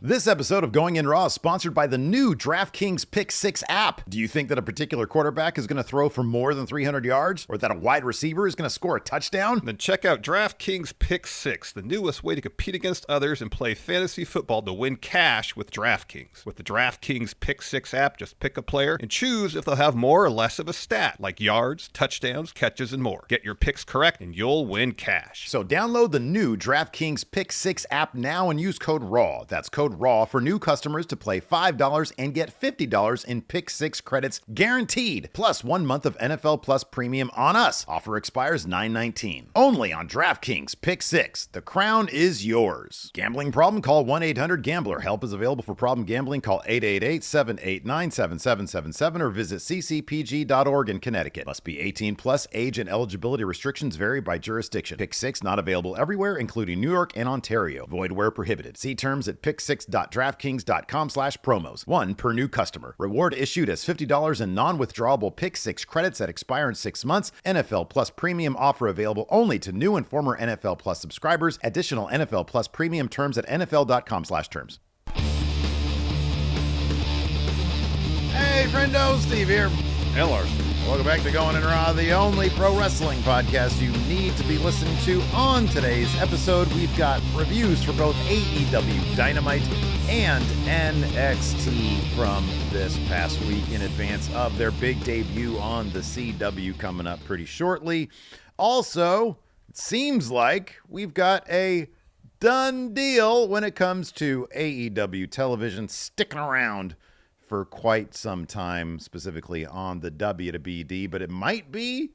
This episode of Going In Raw is sponsored by the new DraftKings Pick6 app. Do you think that a particular quarterback is going to throw for more than 300 yards? Or that a wide receiver is going to score a touchdown? Then check out DraftKings Pick6, the newest way to compete against others and play fantasy football to win cash with DraftKings. With the DraftKings Pick6 app, just pick a player and choose if they'll have more or less of a stat, like yards, touchdowns, catches, and more. Get your picks correct and you'll win cash. So download the new DraftKings Pick6 app now and use code RAW. That's code RAW for new customers to play $5 and get $50 in Pick6 credits guaranteed. Plus 1 month of NFL Plus Premium on us. Offer expires 9/19. Only on DraftKings Pick6. The crown is yours. Gambling problem? Call 1-800-GAMBLER. Help is available for problem gambling. Call 888-789-7777 or visit ccpg.org in Connecticut. Must be 18 plus. Age and eligibility restrictions vary by jurisdiction. Pick6 not available everywhere, including New York and Ontario. Void where prohibited. See terms at pick6.draftkings.com/promos. One per new customer. Reward issued as $50 in non-withdrawable Pick6 credits that expire in 6 months. NFL Plus Premium offer available only to new and former NFL Plus subscribers. Additional NFL Plus Premium terms at nfl.com/terms. Hey, friendo, Steve here. Hey, Larson. Welcome back to Going In Raw, the only pro wrestling podcast you need to be listening to. On today's episode, we've got reviews for both AEW Dynamite and NXT from this past week in advance of their big debut on the CW coming up pretty shortly. Also, it seems like we've got a done deal when it comes to AEW television sticking around for quite some time, specifically on the WBD, but it might be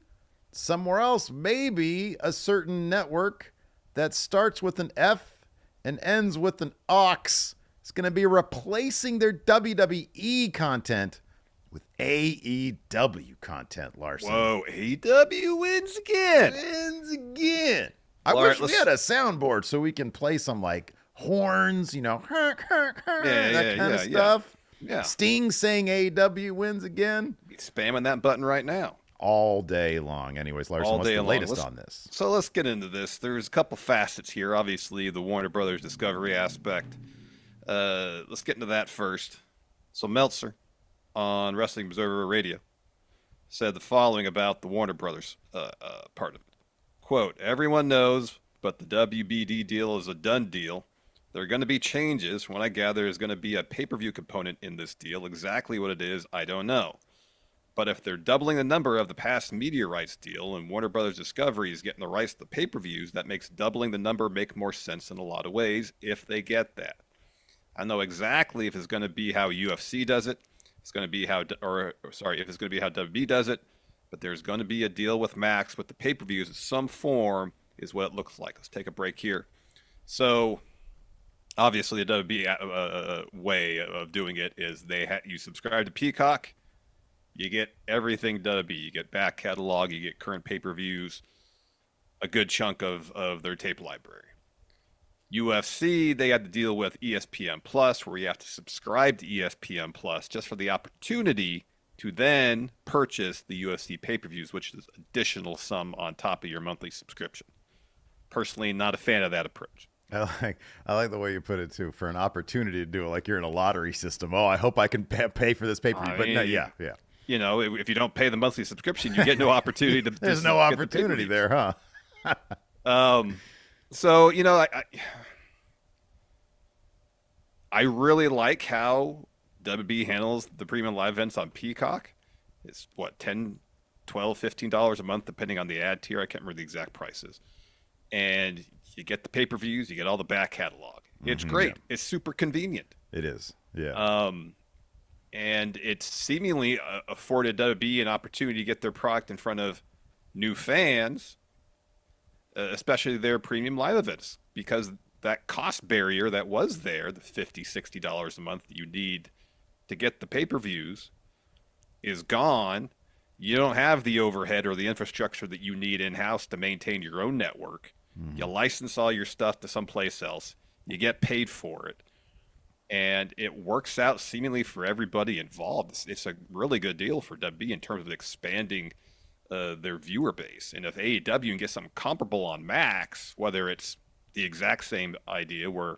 somewhere else, maybe a certain network that starts with an F and ends with an Ox. It's going to be replacing their WWE content with AEW content, Larson. Whoa, AEW wins again. I wish we had a soundboard so we can play some like horns, that kind of stuff. Yeah. Sting saying AEW wins again. Be spamming that button right now. All day long. Anyways, Larson, what's the latest on this? So let's get into this. There's a couple facets here. Obviously, the Warner Brothers Discovery aspect. Let's get into that first. So Meltzer on Wrestling Observer Radio said the following about the Warner Brothers part of it. Quote, everyone knows, but the WBD deal is a done deal. There are going to be changes. When I gather there's going to be a pay-per-view component in this deal. Exactly what it is, I don't know. But if they're doubling the number of the past media rights deal and Warner Brothers Discovery is getting the rights to the pay-per-views, that makes doubling the number make more sense in a lot of ways if they get that. I know exactly if it's going to be how UFC does it. It's going to be if it's going to be how WB does it. But there's going to be a deal with Max with the pay-per-views in some form is what it looks like. Let's take a break here. So obviously, the WB way of doing it is you subscribe to Peacock, you get everything WB. You get back catalog, you get current pay-per-views, a good chunk of their tape library. UFC, they had to deal with ESPN Plus, where you have to subscribe to ESPN Plus just for the opportunity to then purchase the UFC pay-per-views, which is additional sum on top of your monthly subscription. Personally, not a fan of that approach. I like the way you put it too. For an opportunity to do it, like you're in a lottery system. Oh, I hope I can pay for this pay-per-view. But no, yeah. You know, if you don't pay the monthly subscription, you get no opportunity to. There's no opportunity there, huh? So I really like how WB handles the premium live events on Peacock. It's what, $10, $12, $15 a month, depending on the ad tier. I can't remember the exact prices. And you get the pay-per-views, you get all the back catalog. It's great. Yeah. It's super convenient. It is, yeah. And it's seemingly afforded WB an opportunity to get their product in front of new fans, especially their premium live events, because that cost barrier that was there, the $50, $60 a month that you need to get the pay-per-views, is gone. You don't have the overhead or the infrastructure that you need in-house to maintain your own network. You license all your stuff to someplace else. You get paid for it. And it works out seemingly for everybody involved. It's a really good deal for WB in terms of expanding their viewer base. And if AEW can get something comparable on Max, whether it's the exact same idea where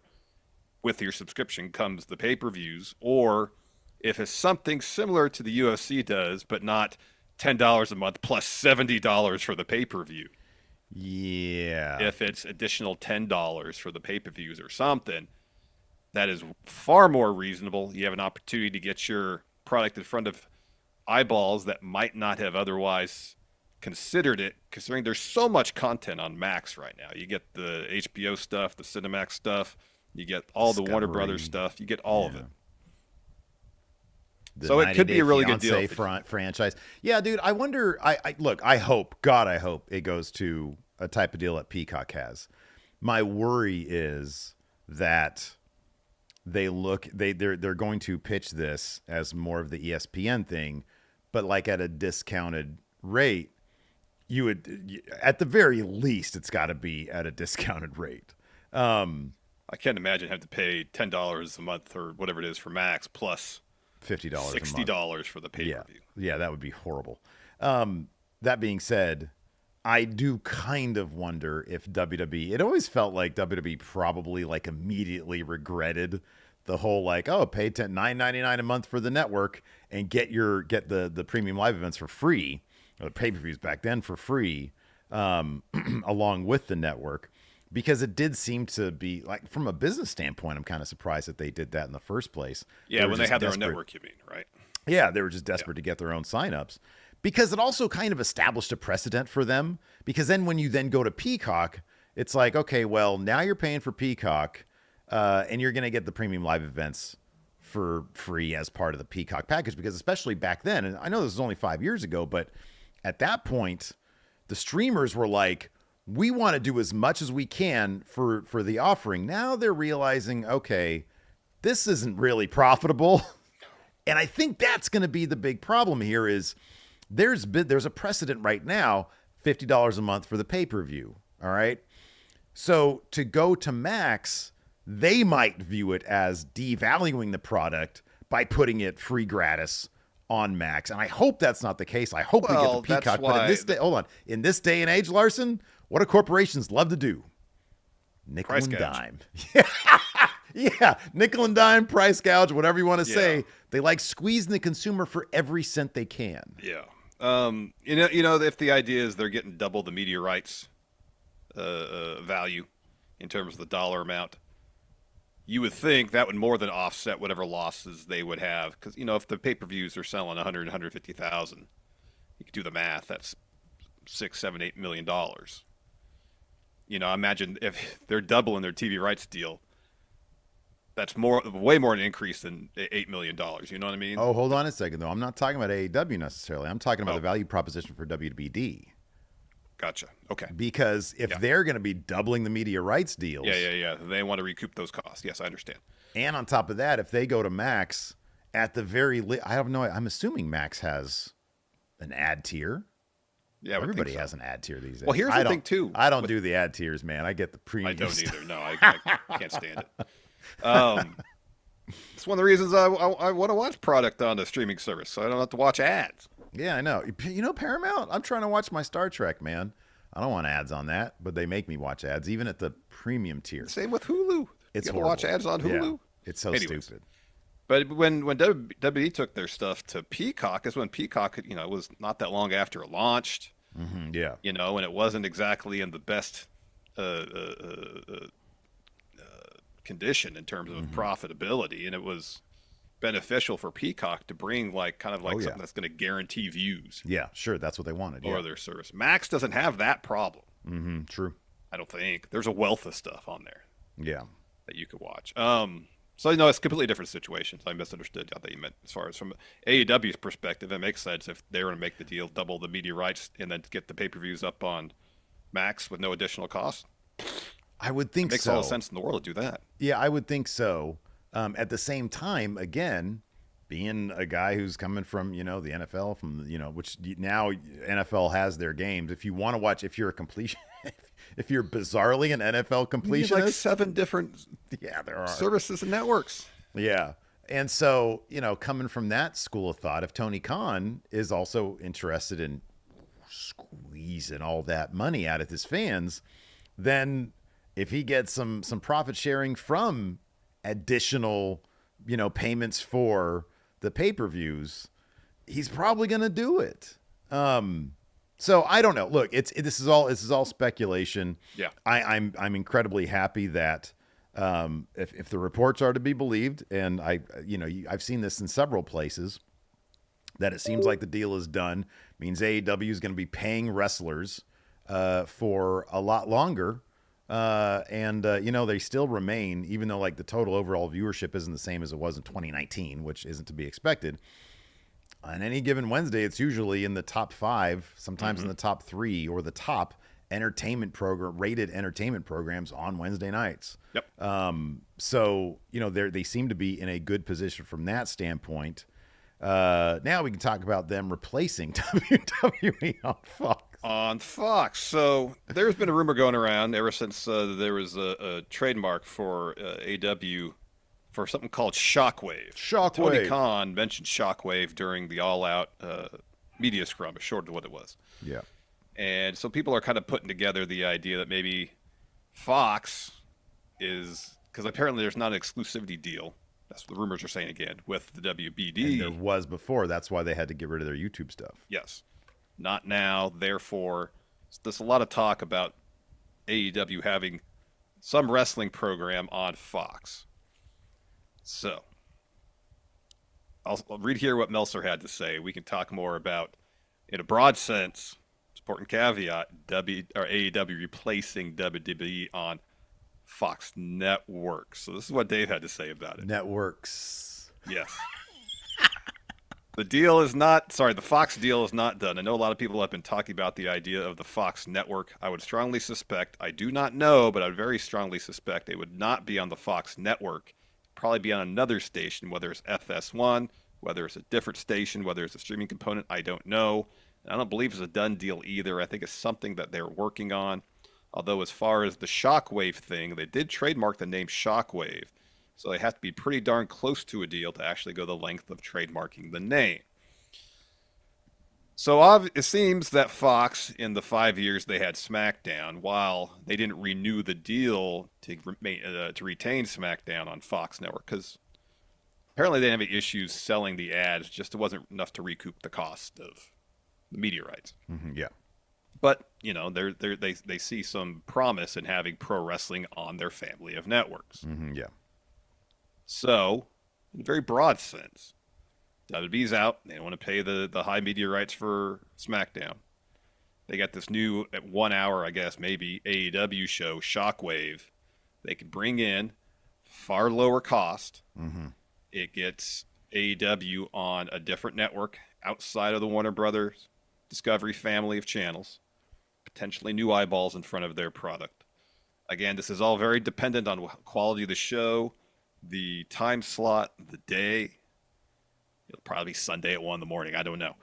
with your subscription comes the pay-per-views, or if it's something similar to the UFC does, but not $10 a month plus $70 for the pay-per-view. Yeah. If it's additional $10 for the pay-per-views or something, that is far more reasonable. You have an opportunity to get your product in front of eyeballs that might not have otherwise considered it, considering there's so much content on Max right now. You get the HBO stuff, the Cinemax stuff, you get all the Warner Brothers stuff, you get all of it. So it could be a really good deal. Franchise. Yeah, dude, I wonder, I hope, God, I hope it goes to a type of deal that Peacock has. My worry is that they're going to pitch this as more of the ESPN thing, but like at a discounted rate. You would, at the very least, it's got to be at a discounted rate. I can't imagine having to pay $10 a month or whatever it is for Max plus $50 $60 for the pay-per-view. Yeah, that would be horrible. That being said, I do kind of wonder if WWE, it always felt like WWE probably like immediately regretted the whole like, oh, pay $9.99 a month for the network and get the premium live events for free, or the pay-per-views back then for free, along with the network. Because it did seem to be, like, from a business standpoint, I'm kind of surprised that they did that in the first place. Yeah, when they had their own network, you mean, right? Yeah, they were just desperate to get their own signups. Because it also kind of established a precedent for them. Because then when you then go to Peacock, it's like, okay, well, now you're paying for Peacock, and you're going to get the premium live events for free as part of the Peacock package. Because especially back then, and I know this was only 5 years ago, but at that point, the streamers were like, we want to do as much as we can for the offering. Now they're realizing, okay, this isn't really profitable. And I think that's going to be the big problem here is there's a precedent right now, $50 a month for the pay-per-view. All right. So to go to Max, they might view it as devaluing the product by putting it free gratis on Max. And I hope that's not the case. I hope we get the Peacock. But in this day, hold on. In this day and age, Larson, what do corporations love to do? Nickel and dime. Yeah, nickel and dime, price gouge, whatever you want to say. They like squeezing the consumer for every cent they can. Yeah. You know, if the idea is they're getting double the media rights value in terms of the dollar amount, you would think that would more than offset whatever losses they would have. Because, you know, if the pay-per-views are selling 150,000, you could do the math. That's $6, $7, $8 million. You know, imagine if they're doubling their TV rights deal. That's way more an increase than $8 million. You know what I mean? Oh, hold on a second, though. I'm not talking about AEW necessarily. I'm talking about the value proposition for WBD. Gotcha. Okay. Because if they're going to be doubling the media rights deals. Yeah. They want to recoup those costs. Yes, I understand. And on top of that, if they go to Max, at the very I don't know. I'm assuming Max has an ad tier. Yeah, everybody has an ad tier these days. Well, here's the thing, too. I don't do the ad tiers, man. I get the premium. I don't either. No, I can't stand it. It's one of the reasons I want to watch product on a streaming service, so I don't have to watch ads. Yeah, I know. You know, Paramount, I'm trying to watch my Star Trek, man. I don't want ads on that, but they make me watch ads, even at the premium tier. Same with Hulu. It's horrible. Watch ads on Hulu. Yeah, it's so stupid. But when WWE took their stuff to Peacock, is when Peacock, you know, it was not that long after it launched. Mm-hmm, yeah. You know, and it wasn't exactly in the best condition in terms of profitability, and it was beneficial for Peacock to bring something that's going to guarantee views. Yeah, sure, that's what they wanted. Or their service. Max doesn't have that problem. Mm-hmm, true. I don't think there's a wealth of stuff on there. Yeah, that you could watch. So you know, it's completely different situations. I misunderstood that you meant as far as from AEW's perspective. It makes sense if they were to make the deal, double the media rights, and then get the pay-per-views up on Max with no additional cost. I would think so. Makes all the sense in the world to do that. Yeah, I would think so. At the same time, again, being a guy who's coming from, you know, the NFL, from, you know, which now NFL has their games. If you want to watch, if you're a completion, if you're bizarrely an NFL completionist, like 7 different there are services and networks. Yeah. And so, you know, coming from that school of thought, if Tony Khan is also interested in squeezing all that money out of his fans, then if he gets some profit sharing from additional, payments for the pay-per-views, he's probably going to do it. So I don't know. Look, this is all speculation. Yeah. I'm incredibly happy that if the reports are to be believed, and I've seen this in several places, that it seems like the deal is done, means AEW is going to be paying wrestlers for a lot longer. They still remain, even though like the total overall viewership isn't the same as it was in 2019, which isn't to be expected. On any given Wednesday, it's usually in the top 5, sometimes in the top 3, or the top rated entertainment programs on Wednesday nights. Yep. So they seem to be in a good position from that standpoint. Now we can talk about them replacing WWE on Fox. On Fox. So there's been a rumor going around ever since there was a trademark for AEW for something called Shockwave. Tony Khan mentioned Shockwave during the All Out media scrum, short of what it was. Yeah. And so people are kind of putting together the idea that maybe Fox is, because apparently there's not an exclusivity deal. That's what the rumors are saying again with the WBD. And there was before. That's why they had to get rid of their YouTube stuff. Yes. Not now. Therefore, there's a lot of talk about AEW having some wrestling program on Fox. So, I'll read here what Meltzer had to say. We can talk more about, in a broad sense, important caveat, AEW replacing WWE on Fox Networks. So this is what Dave had to say about it. Networks. Yes. The Fox deal is not done. I know a lot of people have been talking about the idea of the Fox network. I would strongly suspect, I do not know, but I would very strongly suspect it would not be on the Fox network. Probably be on another station, whether it's FS1, whether it's a different station, whether it's a streaming component, I don't know. I don't believe it's a done deal either. I think it's something that they're working on. Although as far as the Shockwave thing, they did trademark the name Shockwave. So they have to be pretty darn close to a deal to actually go the length of trademarking the name. So it seems that Fox, in the 5 years they had SmackDown, while they didn't renew the deal to retain SmackDown on Fox Network, because apparently they didn't have any issues selling the ads, just it wasn't enough to recoup the cost of the media rights. Mm-hmm, yeah. But, they see some promise in having pro wrestling on their family of networks. Mm-hmm, yeah. So, in a very broad sense, WWE's out. They don't want to pay the high media rights for SmackDown. They got this new, at 1 hour, I guess, maybe, AEW show, Shockwave. They could bring in far lower cost. Mm-hmm. It gets AEW on a different network outside of the Warner Brothers Discovery family of channels. Potentially new eyeballs in front of their product. Again, this is all very dependent on quality of the show, the time slot, the day. It'll probably be Sunday at 1 a.m. I don't know.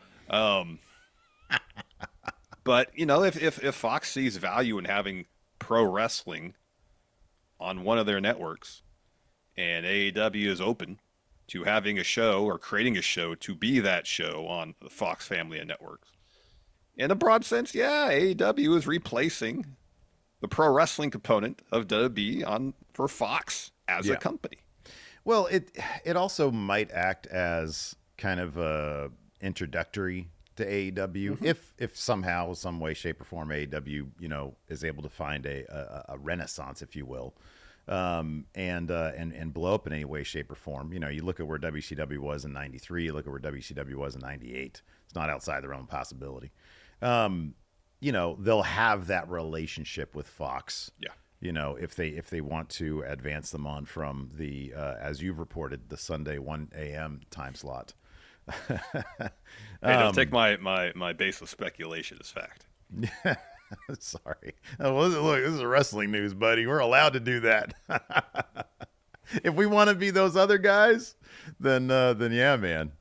But, if Fox sees value in having pro wrestling on one of their networks, and AEW is open to having a show or creating a show to be that show on the Fox family of networks, in a broad sense, yeah, AEW is replacing the pro wrestling component of WWE for Fox as a company. Well, it also might act as kind of a introductory to AEW, Mm-hmm. if somehow, some way, shape, or form, AEW is able to find a renaissance, if you will, and blow up in any way, shape, or form. You look at where WCW was in '93, you look at where WCW was in '98. It's not outside the realm of possibility. They'll have that relationship with Fox. Yeah. If they want to advance them on from the, as you've reported, the Sunday 1 a.m. time slot. Hey, don't take my base of speculation as fact. Sorry. Look, this is wrestling news, buddy. We're allowed to do that. If we want to be those other guys, then yeah, man.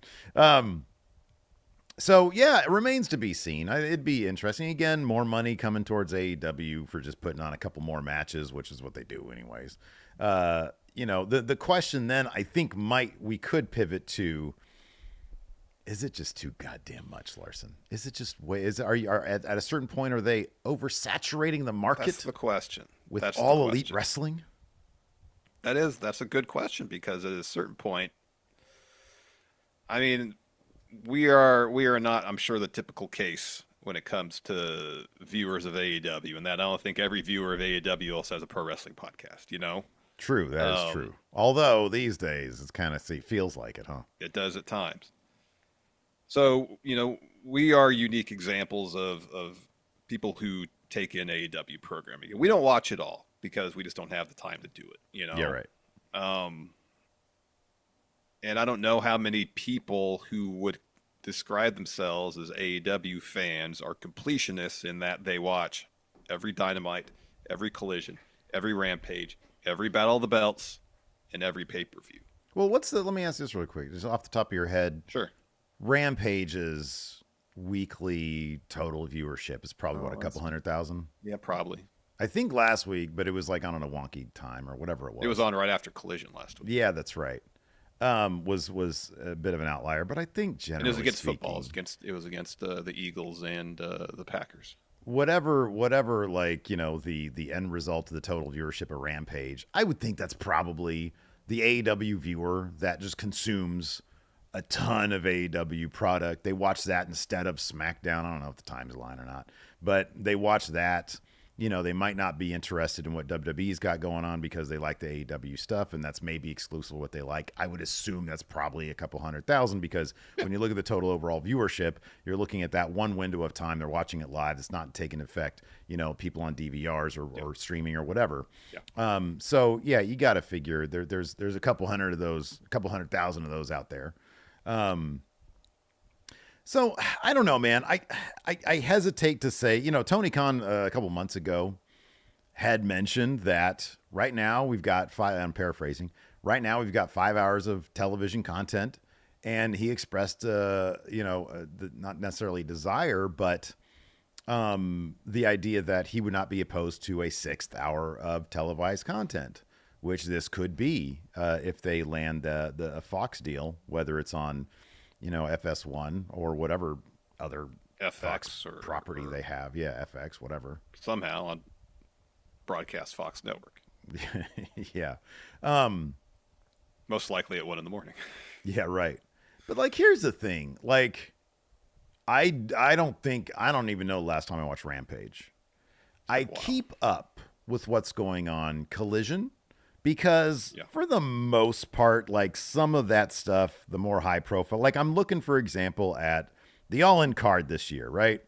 So, yeah, it remains to be seen. It'd be interesting. Again, more money coming towards AEW for just putting on a couple more matches, which is what they do anyways. The question then, I think, we could pivot to, is it just too goddamn much, Larson? Is it just at a certain point, are they oversaturating the market? That's the question. With all elite wrestling? That's a good question, because at a certain point, I mean, we are not, I'm sure, the typical case when it comes to viewers of AEW, and that I don't think every viewer of AEW also has a pro wrestling podcast, you know? True, that is Um, true. Although these days it's kind of feels like it, huh? it does at times. So, we are unique examples of people who take in AEW programming. We don't watch it all because we just don't have the time to do it, Yeah, right. Um, and I don't know how many people who would describe themselves as AEW fans are completionists in that they watch every Dynamite, every Collision, every Rampage, every Battle of the Belts, and every pay-per-view. Well, let me ask this really quick, just off the top of your head. Sure. Rampage's weekly total viewership is probably a couple 100,000. Yeah, probably. I think last week, but it was like on a wonky time or whatever it was. It was on right after Collision last week. Yeah, that's right. Was a bit of an outlier, but I think generally it was against speaking, football. It was against the Eagles and the Packers. Whatever, like, the end result of the total viewership of Rampage, I would think that's probably the AEW viewer that just consumes a ton of AEW product. They watch that instead of SmackDown. I don't know if the time's lying or not, but they watch that. They might not be interested in what WWE's got going on because they like the AEW stuff, and that's maybe exclusive what they like. I would assume that's probably a couple 100,000, because when you look at the total overall viewership, you're looking at that one window of time. They're watching it live. It's not taking effect, people on DVRs or streaming or whatever. Yeah. So yeah, you got to figure there's a couple 100,000 of those out there. So I don't know, man. I hesitate to say, Tony Khan a couple months ago had mentioned that right now we've got I'm paraphrasing. Right now we've got 5 hours of television content, and he expressed, not necessarily desire, but the idea that he would not be opposed to a 6th hour of televised content, which this could be if they land the Fox deal, whether it's on FS1 or whatever other FX Fox or property they have. Yeah, FX, whatever. Somehow on broadcast Fox network. Yeah. Most likely at 1 a.m. Yeah, right. But like, here's the thing. Like, I don't even know the last time I watched Rampage. I keep up with what's going on Collision, because for the most part, like, some of that stuff, the more high profile, like, I'm looking, for example, at the All-In card this year, right?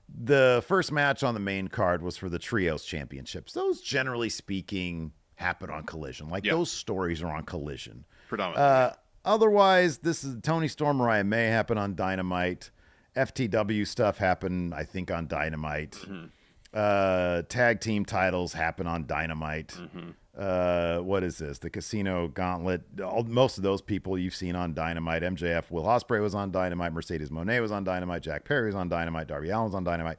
The first match on the main card was for the Trios Championships. Those, generally speaking, happen on Collision. Like, those stories are on Collision. Predominantly. Otherwise, this is Tony Storm, Mariah May happen on Dynamite. FTW stuff happened, I think, on Dynamite. Mm-hmm. Tag team titles happen on Dynamite. Mm-hmm. What is this? The Casino Gauntlet. Most of those people you've seen on Dynamite. MJF, Will Ospreay was on Dynamite. Mercedes Moné was on Dynamite. Jack Perry was on Dynamite. Darby Allin's on Dynamite.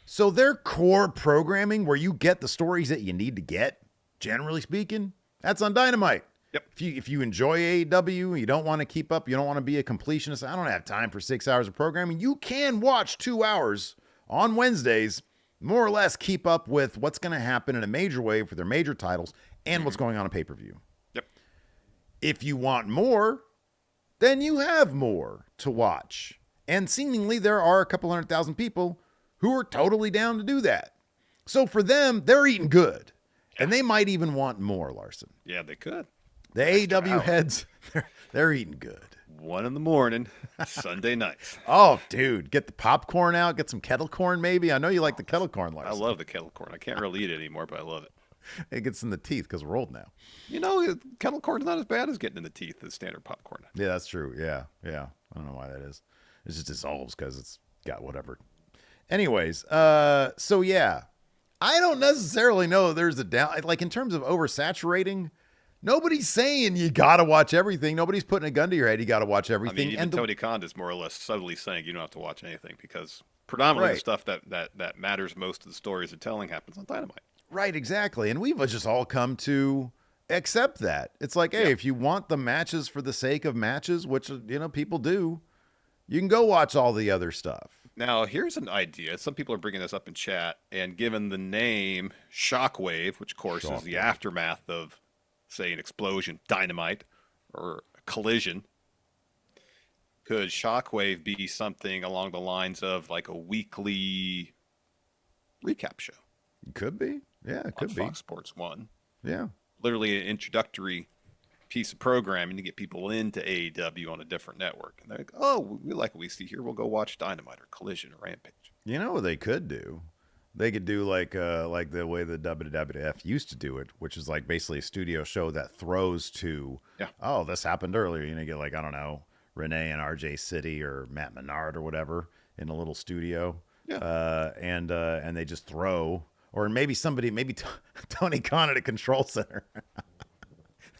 So their core programming, where you get the stories that you need to get, generally speaking, that's on Dynamite. Yep. If you enjoy AEW, you don't want to keep up, you don't want to be a completionist, I don't have time for 6 hours of programming, you can watch 2 hours on Wednesdays, more or less keep up with what's going to happen in a major way for their major titles and what's going on pay-per-view. Yep. If you want more, then you have more to watch. And seemingly there are a couple 100,000 people who are totally down to do that. So for them, they're eating good. And they might even want more, Larson. Yeah, they could. The AEW heads, they're eating good. 1 a.m, Sunday nights. Oh, dude, get the popcorn out. Get some kettle corn, maybe. I know you like the kettle corn, Larson. I love the kettle corn. I can't really eat it anymore, but I love it. It gets in the teeth because we're old now. Kettle corn's not as bad as getting in the teeth as standard popcorn. Yeah, that's true. Yeah. I don't know why that is. It just dissolves because it's got whatever. Anyways, so yeah, I don't necessarily know there's a down, like, in terms of oversaturating. Nobody's saying you got to watch everything. Nobody's putting a gun to your head. You got to watch everything. I mean, even Tony Khan is more or less subtly saying you don't have to watch anything, because predominantly the stuff that matters most to the stories they're telling happens on Dynamite. Right, exactly. And we've just all come to accept that. It's like, hey, if you want the matches for the sake of matches, which, people do, you can go watch all the other stuff. Now, here's an idea. Some people are bringing this up in chat, and given the name Shockwave, which, of course, is the aftermath of say an explosion, Dynamite, or a Collision, could Shockwave be something along the lines of like a weekly recap show? Could be. Yeah, it could on be. Fox Sports 1. Yeah. Literally an introductory piece of programming to get people into AEW on a different network. And they're like, oh, we like what we see here. We'll go watch Dynamite or Collision or Rampage. You know what they could do? They could do like the way the WWF used to do it, which is like basically a studio show that throws to, oh, this happened earlier. You know, you get like, I don't know, Renee and RJ City or Matt Menard or whatever in a little studio. Yeah. And they just throw, or maybe Tony Khan at a control center.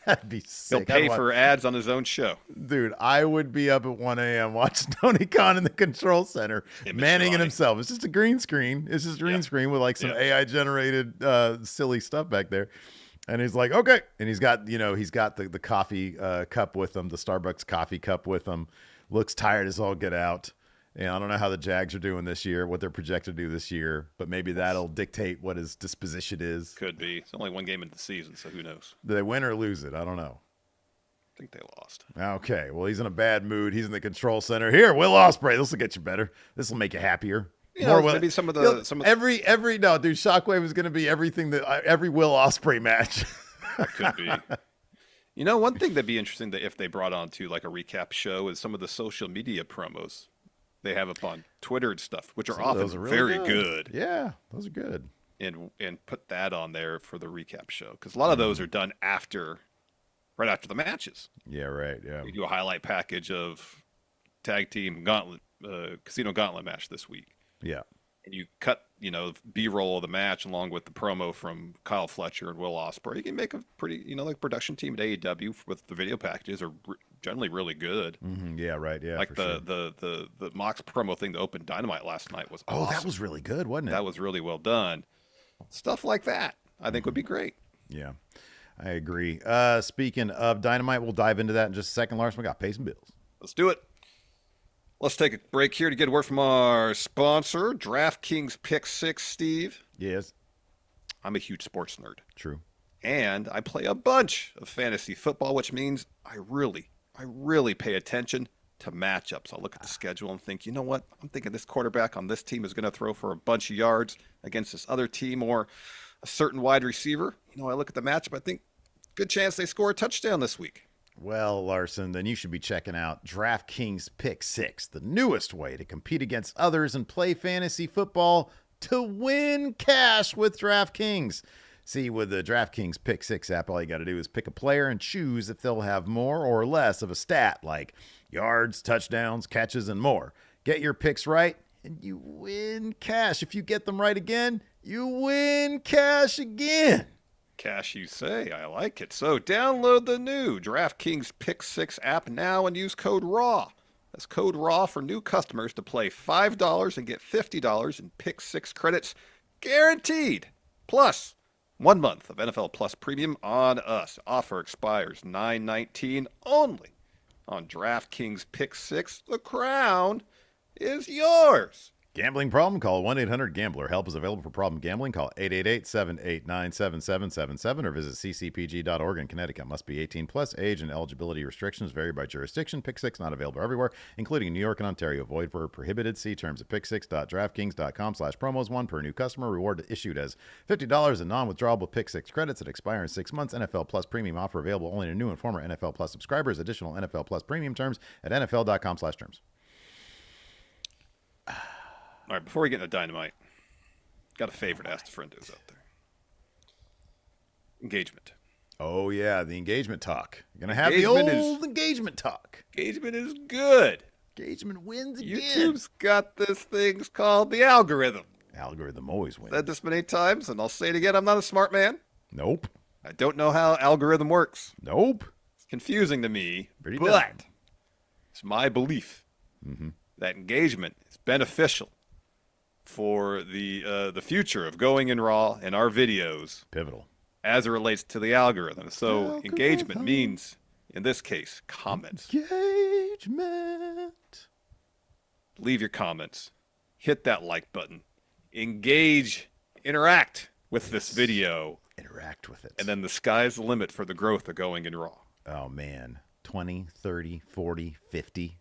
That'd be sick. He'll pay for ads on his own show. Dude, I would be up at 1 a.m. watching Tony Khan in the control center, manning it himself. It's just a green screen. It's just a green screen with like some AI-generated silly stuff back there. And he's like, okay. And he's got the coffee cup with him, the Starbucks coffee cup with him. Looks tired as all get out. And I don't know how the Jags are doing this year, what they're projected to do this year, but maybe that'll dictate what his disposition is. Could be. It's only one game into the season, so who knows? Do they win or lose it? I don't know. I think they lost. Okay. Well, he's in a bad mood. He's in the control center. Here, Will Ospreay. This will get you better. This will make you happier. Maybe some of the Shockwave is going to be everything that every Will Ospreay match. That could be. One thing that'd be interesting that if they brought on to like a recap show is some of the social media promos they have up on Twitter and stuff, which are often very good. Yeah, those are good. And put that on there for the recap show because a lot of those are done right after the matches. Yeah, right. Yeah, you do a highlight package of tag team gauntlet, casino gauntlet match this week. Yeah, and you cut B-roll of the match along with the promo from Kyle Fletcher and Will Ospreay. You can make a pretty like production team at AEW with the video packages are generally really good. Mm-hmm. Yeah, right. Yeah, like the Mox promo thing to open Dynamite last night was awesome. Oh, that was really good, wasn't it? That was really well done. Stuff like that I think would be great. Yeah, I agree. Speaking of Dynamite, we'll dive into that in just a second. Larson, we got pay some bills. Let's do it. Let's take a break here to get a word from our sponsor, DraftKings Pick6, Steve. Yes. I'm a huge sports nerd. True. And I play a bunch of fantasy football, which means I really pay attention to matchups. I'll look at the schedule and think, you know what? I'm thinking this quarterback on this team is going to throw for a bunch of yards against this other team or a certain wide receiver. I look at the matchup. I think good chance they score a touchdown this week. Well, Larson, then you should be checking out DraftKings Pick6, the newest way to compete against others and play fantasy football to win cash with DraftKings. See, with the DraftKings Pick6 app, all you got to do is pick a player and choose if they'll have more or less of a stat like yards, touchdowns, catches, and more. Get your picks right, and you win cash. If you get them right again, you win cash again. Cash, you say. I like it. So download the new DraftKings Pick6 app now and use code RAW. That's code RAW for new customers to play $5 and get $50 in Pick6 credits guaranteed. Plus, 1 month of NFL Plus Premium on us. Offer expires 9/19 only on DraftKings Pick6. The crown is yours. Gambling problem? Call 1-800-GAMBLER. Help is available for problem gambling. Call 888-789-7777 or visit ccpg.org in Connecticut. Must be 18 plus. Age and eligibility restrictions vary by jurisdiction. Pick6 not available everywhere, including New York and Ontario. Void where prohibited. See terms at pick6.draftkings.com/promos. One per new customer. Reward issued as $50 in non-withdrawable Pick6 credits that expire in 6 months. NFL Plus Premium offer available only to new and former NFL Plus subscribers. Additional NFL Plus Premium terms at nfl.com/terms. All right, before we get into Dynamite, got a favor to ask the friendos out there. Engagement. Oh, yeah, the engagement talk. You're going to have the old engagement talk. Engagement is good. Engagement wins again. YouTube's got this thing called the algorithm. Algorithm always wins. Said this many times, and I'll say it again. I'm not a smart man. Nope. I don't know how algorithm works. Nope. It's confusing to me, Pretty but dumb. It's my belief that engagement is beneficial for the future of going in Raw and our videos. Pivotal. As it relates to the algorithm. So engagement means, in this case, comments. Engagement. Leave your comments. Hit that like button. Engage. Interact with this video. Interact with it. And then the sky's the limit for the growth of going in Raw. Oh, man. 20, 30, 40, 50.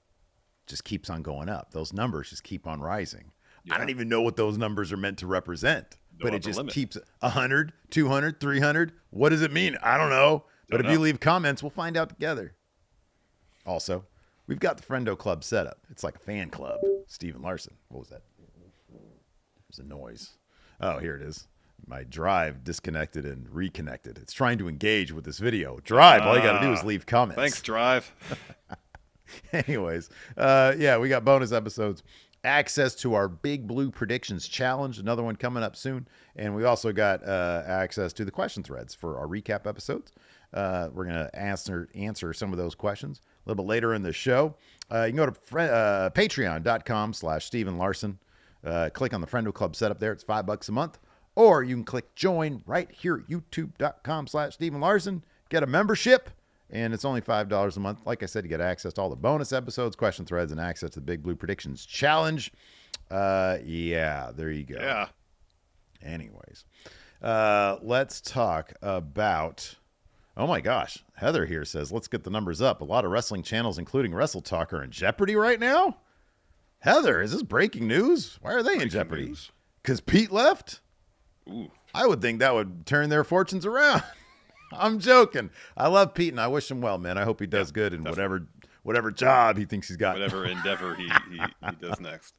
Just keeps on going up. Those numbers just keep on rising. Yeah. I don't even know what those numbers are meant to represent, but it just keeps 100, 200, 300. What does it mean? I don't know. But if you leave comments, we'll find out together. Also, we've got the Friendo Club set up. It's like a fan club. Steven Larson. What was that? There's a noise. Oh, here it is. My drive disconnected and reconnected. It's trying to engage with this video. Drive, all you got to do is leave comments. Thanks, Drive. Anyways, yeah, we got bonus episodes. Access to our Big Blue Predictions Challenge, another one coming up soon. And we also got access to the question threads for our recap episodes. We're going to answer some of those questions a little bit later in the show. You can go to patreon.com/Steven Larson. Click on the Friendo Club setup there. It's $5 a month. Or you can click join right here at youtube.com/Steven Larson. Get a membership. And it's only $5 a month. Like I said, you get access to all the bonus episodes, question threads, and access to the Big Blue Predictions Challenge. Yeah, there you go. Yeah. Anyways, let's talk about... Oh, my gosh. Heather here says, let's get the numbers up. A lot of wrestling channels, including Wrestle Talk, are in jeopardy right now? Heather, is this breaking news? Why are they in jeopardy? Because Pete left? Ooh. I would think that would turn their fortunes around. I'm joking. I love Pete, and I wish him well, man. I hope he does good in whatever job he thinks he's got. Whatever endeavor he does next.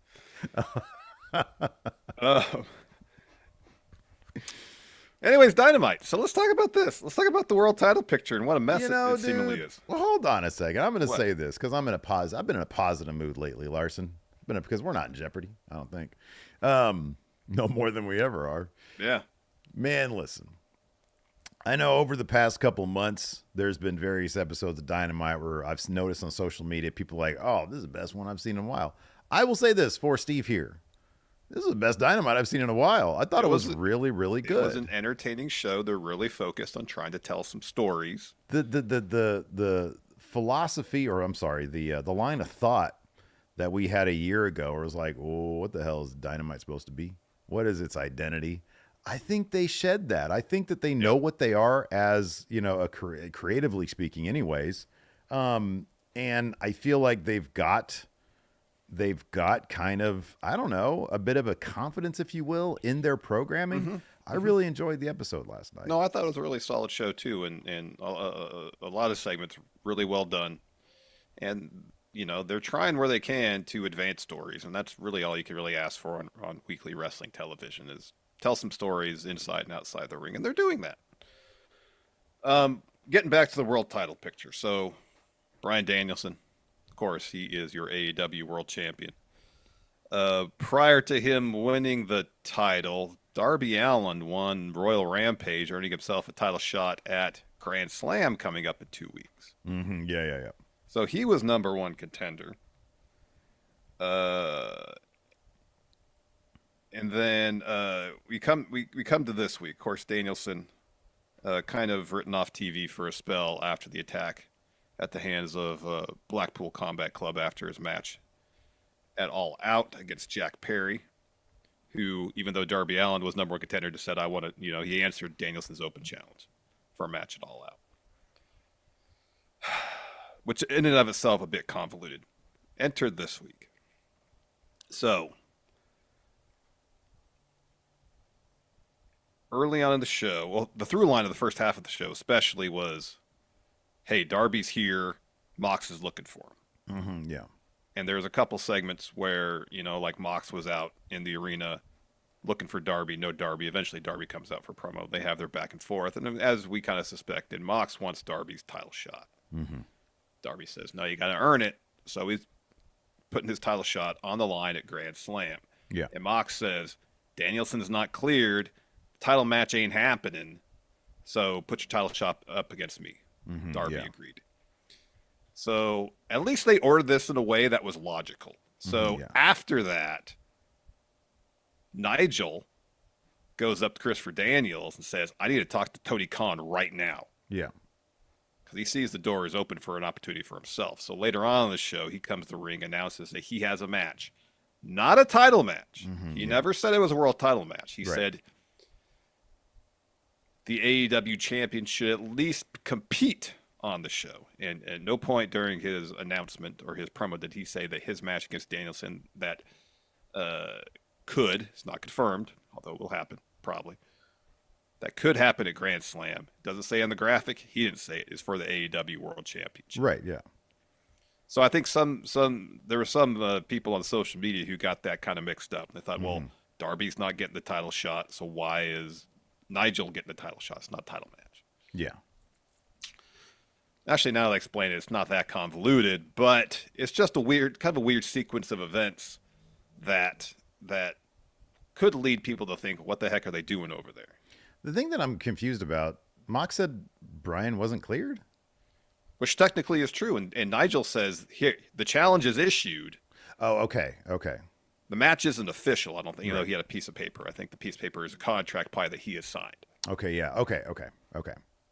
Anyways, Dynamite. So let's talk about this. Let's talk about the world title picture and what a mess it seemingly is. Well, hold on a second. I'm going to say this because I've been in a positive mood lately, Larson. Because we're not in jeopardy, I don't think. No more than we ever are. Yeah. Man, listen. I know over the past couple months, there's been various episodes of Dynamite where I've noticed on social media, people like, oh, this is the best one I've seen in a while. I will say this for Steve here. This is the best Dynamite I've seen in a while. I thought it was really, really good. It was an entertaining show. They're really focused on trying to tell some stories. The philosophy, or I'm sorry, the line of thought that we had a year ago, where it was like, oh, what the hell is Dynamite supposed to be? What is its identity? I think they shed that. I think that they know what they are as, creatively speaking anyways. And I feel like they've got kind of, I don't know, a bit of a confidence, if you will, in their programming. Mm-hmm. I really enjoyed the episode last night. No, I thought it was a really solid show too. And a lot of segments really well done. And, they're trying where they can to advance stories. And that's really all you can really ask for on weekly wrestling television is tell some stories inside and outside the ring, and they're doing that. Getting back to the world title picture. So, Bryan Danielson, of course, he is your AEW World Champion. Prior to him winning the title, Darby Allin won Royal Rampage, earning himself a title shot at Grand Slam coming up in 2 weeks. Mm-hmm. Yeah. So he was number one contender. And then we come to this week. Of course, Danielson kind of written off TV for a spell after the attack at the hands of Blackpool Combat Club after his match at All Out against Jack Perry, who, even though Darby Allin was number one contender, just said, I want to, he answered Danielson's open challenge for a match at All Out. Which in and of itself a bit convoluted. Entered this week. So, early on in the show, well, the through line of the first half of the show especially was, hey, Darby's here, Mox is looking for him. Mm-hmm, yeah. And there's a couple segments where, like Mox was out in the arena looking for Darby, no Darby. Eventually Darby comes out for promo. They have their back and forth. And as we kind of suspected, Mox wants Darby's title shot. Mm-hmm. Darby says, no, you got to earn it. So he's putting his title shot on the line at Grand Slam. Yeah. And Mox says, Danielson's not cleared. Title match ain't happening. So put your title shot up against me. Mm-hmm, Darby agreed. So at least they ordered this in a way that was logical. So after that, Nigel goes up to Christopher Daniels and says, I need to talk to Tony Khan right now. Yeah. He sees the door is open for an opportunity for himself. So later on in the show, he comes to the ring, announces that he has a match. Not a title match. Mm-hmm, he never said it was a world title match. He said the AEW champion should at least compete on the show. And at no point during his announcement or his promo did he say that his match against Danielson that it's not confirmed, although it will happen probably, that could happen at Grand Slam. Doesn't say on the graphic. He didn't say it. Is for the AEW World Championship. Right, yeah. So I think there were some people on social media who got that kind of mixed up. They thought, well, Darby's not getting the title shot, so why is Nigel getting the title shot? It's not a title match. Yeah. Actually, now that I explain it, it's not that convoluted, but it's just a weird sequence of events that could lead people to think, what the heck are they doing over there? The thing that I'm confused about, Mox said Brian wasn't cleared? Which technically is true, and Nigel says, here, the challenge is issued. Oh, okay. The match isn't official, I don't think. He had a piece of paper. I think the piece of paper is a contract probably that he has signed. Okay, yeah. Okay.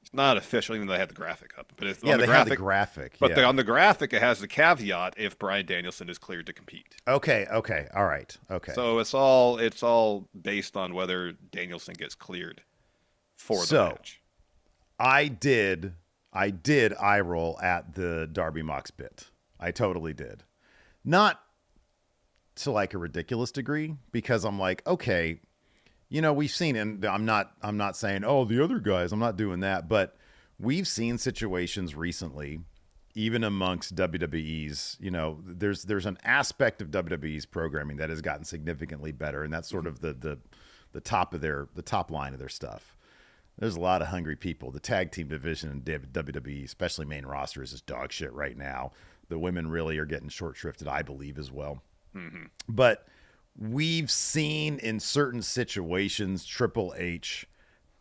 It's not official, even though they had the graphic up. But it's on the graphic. Had the graphic. But on the graphic, it has the caveat if Bryan Danielson is cleared to compete. Okay. All right. Okay. So it's all based on whether Danielson gets cleared for the match. I did eye roll at the Darby Mox bit. I totally did. Not to like a ridiculous degree, because I'm like, okay, we've seen, and I'm not saying, oh, the other guys, I'm not doing that, but we've seen situations recently, even amongst WWE's, there's an aspect of WWE's programming that has gotten significantly better, and that's sort of the top line of their stuff. There's a lot of hungry people. The tag team division in WWE, especially main roster, is just dog shit right now. The women really are getting short shrifted, I believe, as well. Mm-hmm. But we've seen in certain situations Triple H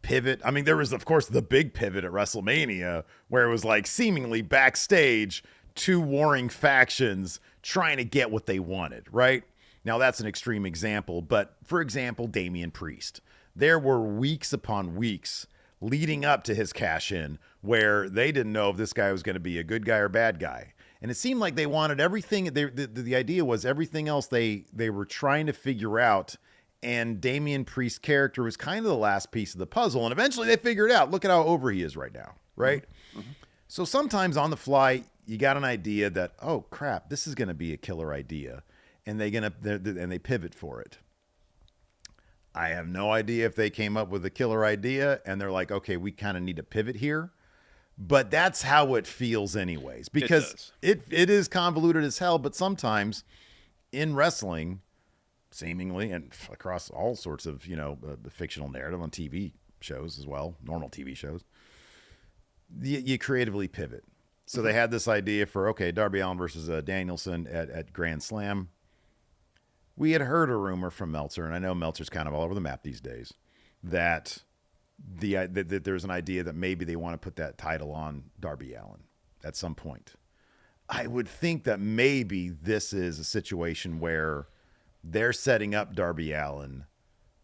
pivot. I mean, there was, of course, the big pivot at WrestleMania where it was like seemingly backstage, two warring factions trying to get what they wanted, right? Now, that's an extreme example. But, for example, Damian Priest. There were weeks upon weeks leading up to his cash-in where they didn't know if this guy was going to be a good guy or bad guy. And it seemed like they wanted everything. The idea was everything else they were trying to figure out. And Damian Priest's character was kind of the last piece of the puzzle. And eventually they figured it out. Look at how over he is right now, right? Mm-hmm. So sometimes on the fly, you got an idea that, oh, crap, this is going to be a killer idea. And they pivot for it. I have no idea if they came up with a killer idea and they're like, okay, we kind of need to pivot here. But that's how it feels anyways, because it is convoluted as hell. But sometimes in wrestling, seemingly, and across all sorts of, the fictional narrative on TV shows as well, normal TV shows, you creatively pivot. So they had this idea for, okay, Darby Allin versus Danielson at Grand Slam. We had heard a rumor from Meltzer, and I know Meltzer's kind of all over the map these days, that that there's an idea that maybe they want to put that title on Darby Allin at some point. I would think that maybe this is a situation where they're setting up Darby Allin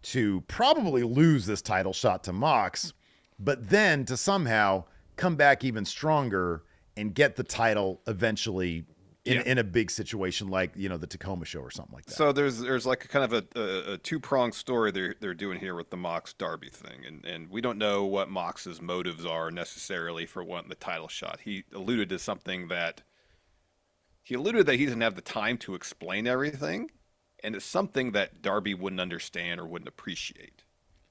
to probably lose this title shot to Mox, but then to somehow come back even stronger and get the title eventually in a big situation like, the Tacoma show or something like that. So there's like a kind of a two-pronged story they're doing here with the Mox Darby thing. And we don't know what Mox's motives are necessarily for wanting the title shot. He alluded to something that he doesn't have the time to explain everything. And it's something that Darby wouldn't understand or wouldn't appreciate.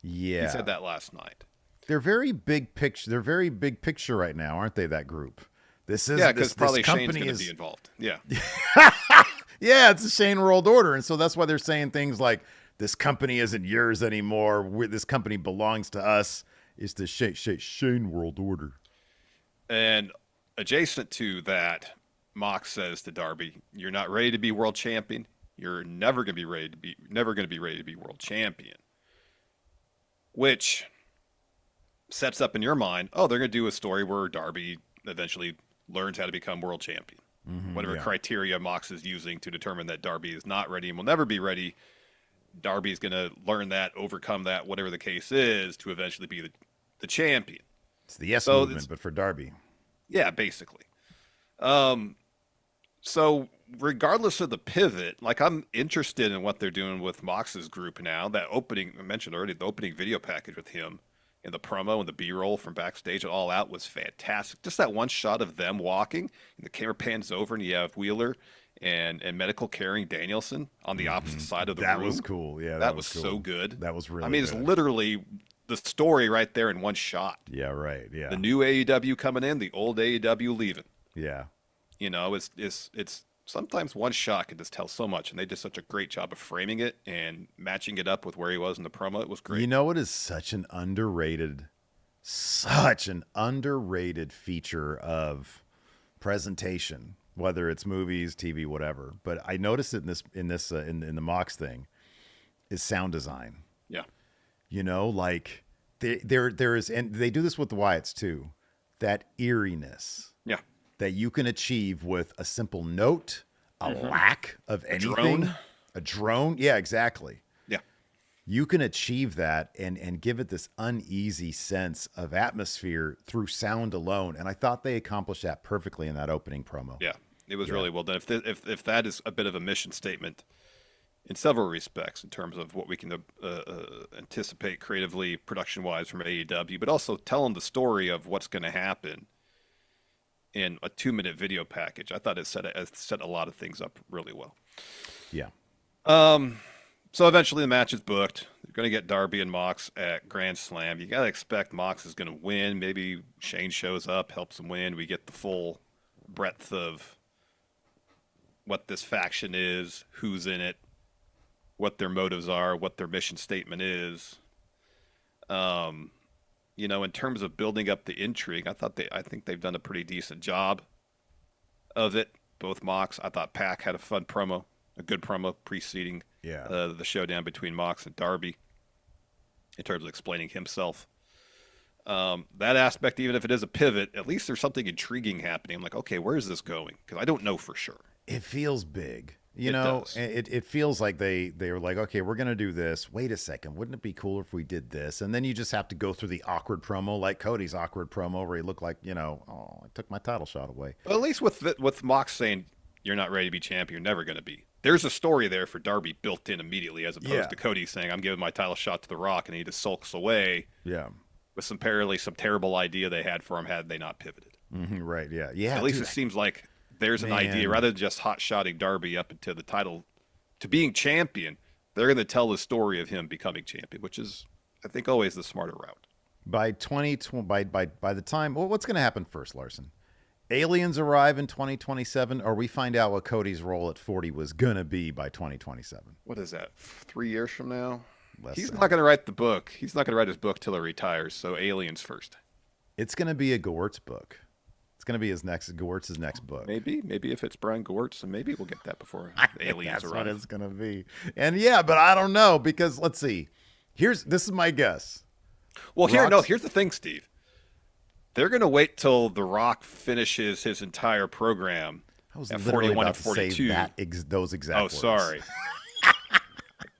Yeah. He said that last night. They're very big picture. They're very big picture right now, aren't they, that group? Because probably Shane's going to be involved. Yeah. Yeah, it's a Shane World Order. And so that's why they're saying things like, this company isn't yours anymore. This company belongs to us. It's the Shane World Order. And adjacent to that, Mox says to Darby, you're not ready to be world champion. You're never going to be ready to be world champion. Which sets up in your mind, they're going to do a story where Darby eventually learns how to become world champion. Whatever criteria Mox is using to determine that Darby is not ready and will never be ready, Darby's going to learn that, overcome that, whatever the case is, to eventually be the champion. It's the yes movement, but for Darby. Yeah, basically. So regardless of the pivot, like, I'm interested in what they're doing with Mox's group now. That opening, I mentioned already, the opening video package with him and the promo and the B-roll from backstage at All Out was fantastic. Just that one shot of them walking, and the camera pans over, and you have Wheeler and Medical carrying Danielson on the opposite side of the room. That was cool. Yeah, that was cool. so good. That was really. I mean, good. It's literally the story right there in one shot. Yeah, right. Yeah. The new AEW coming in, the old AEW leaving. Yeah. You know, it's sometimes one shot can just tell so much, and they did such a great job of framing it and matching it up with where he was in the promo. It was great. You know what is such an underrated feature of presentation, whether it's movies, TV, whatever. But I noticed it in the Mox thing, is sound design. Yeah. You know, like there is, and they do this with the Wyatts too, that eeriness. Yeah. That you can achieve with a simple note, a lack of anything. A drone. Yeah, exactly. Yeah. You can achieve that and give it this uneasy sense of atmosphere through sound alone. And I thought they accomplished that perfectly in that opening promo. Yeah, it was really well done. If that is a bit of a mission statement in several respects in terms of what we can anticipate creatively, production-wise from AEW, but also telling the story of what's going to happen in a 2-minute video package. I thought it set a lot of things up really well. Yeah. So eventually the match is booked. They're going to get Darby and Mox at Grand Slam. You got to expect Mox is going to win. Maybe Shane shows up, helps him win. We get the full breadth of what this faction is, who's in it, what their motives are, what their mission statement is. You know, in terms of building up the intrigue, I think they've done a pretty decent job of it. Both Mox, I thought Pac had a good promo preceding the showdown between Mox and Darby in terms of explaining himself. That aspect, even if it is a pivot, at least there's something intriguing happening. I'm like, okay, where is this going? Because I don't know for sure. It feels big. It feels like they were like, okay, we're going to do this. Wait a second. Wouldn't it be cooler if we did this? And then you just have to go through the awkward promo, like Cody's awkward promo where he looked like, I took my title shot away. But at least with Mox saying, you're not ready to be champion, you're never going to be. There's a story there for Darby built in immediately, as opposed to Cody saying, I'm giving my title shot to The Rock, and he just sulks away. Yeah. With some terrible idea they had for him had they not pivoted. Mm-hmm, right, yeah. Yeah. At least it seems like there's an idea, rather than just hot-shotting Darby up into the title to being champion, they're going to tell the story of him becoming champion, which is, I think, always the smarter route. By the time, what's going to happen first, Larson? Aliens arrive in 2027, or we find out what Cody's role at 40 was going to be by 2027? What is that, 3 years from now? He's not going to write the book. He's not going to write his book till he retires, so Aliens first. It's going to be a Gewurtz book. It's going to be Gewertz's next book. Maybe if it's Brian Gewurtz, and maybe we'll get that before Aliens that's arrive. What it's going to be. And but I don't know, because let's see. This is my guess. Well, here's the thing, Steve. They're going to wait till The Rock finishes his entire program at 41 and 42. Those exact words. Oh, sorry.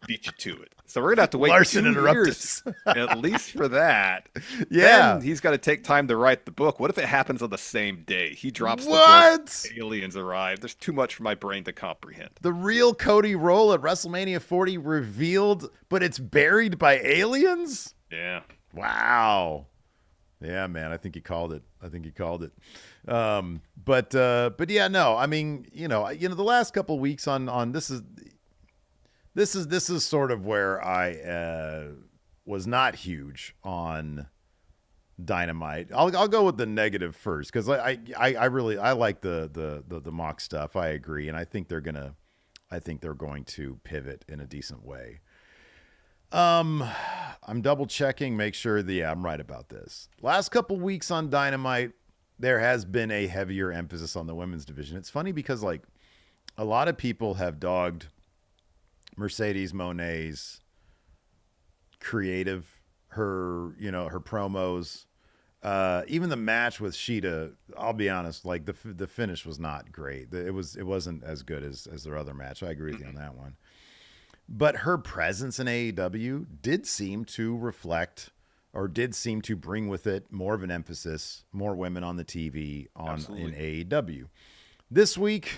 Beat you to it. So we're going to have to wait Larson 2 interrupted years at least for that. Yeah. Then he's got to take time to write the book. What if it happens on the same day? He drops the book, Aliens arrive. There's too much for my brain to comprehend. The real Cody role at WrestleMania 40 revealed, but it's buried by aliens? Yeah. Wow. Yeah, man, I think he called it. But yeah, no, I mean, the last couple of weeks on this is sort of where I was not huge on Dynamite. I'll go with the negative first, because I really like the mock stuff. I agree, and I think they're going to pivot in a decent way. I'm double checking, make sure I'm right about this. Last couple weeks on Dynamite, there has been a heavier emphasis on the women's division. It's funny because a lot of people have dogged Mercedes Moné's creative, her promos, even the match with Sheeta. I'll be honest, the finish was not great. It wasn't as good as their other match. I agree with you on that one. But her presence in AEW did seem to reflect, or did seem to bring with it more of an emphasis, more women on the TV in AEW. This week,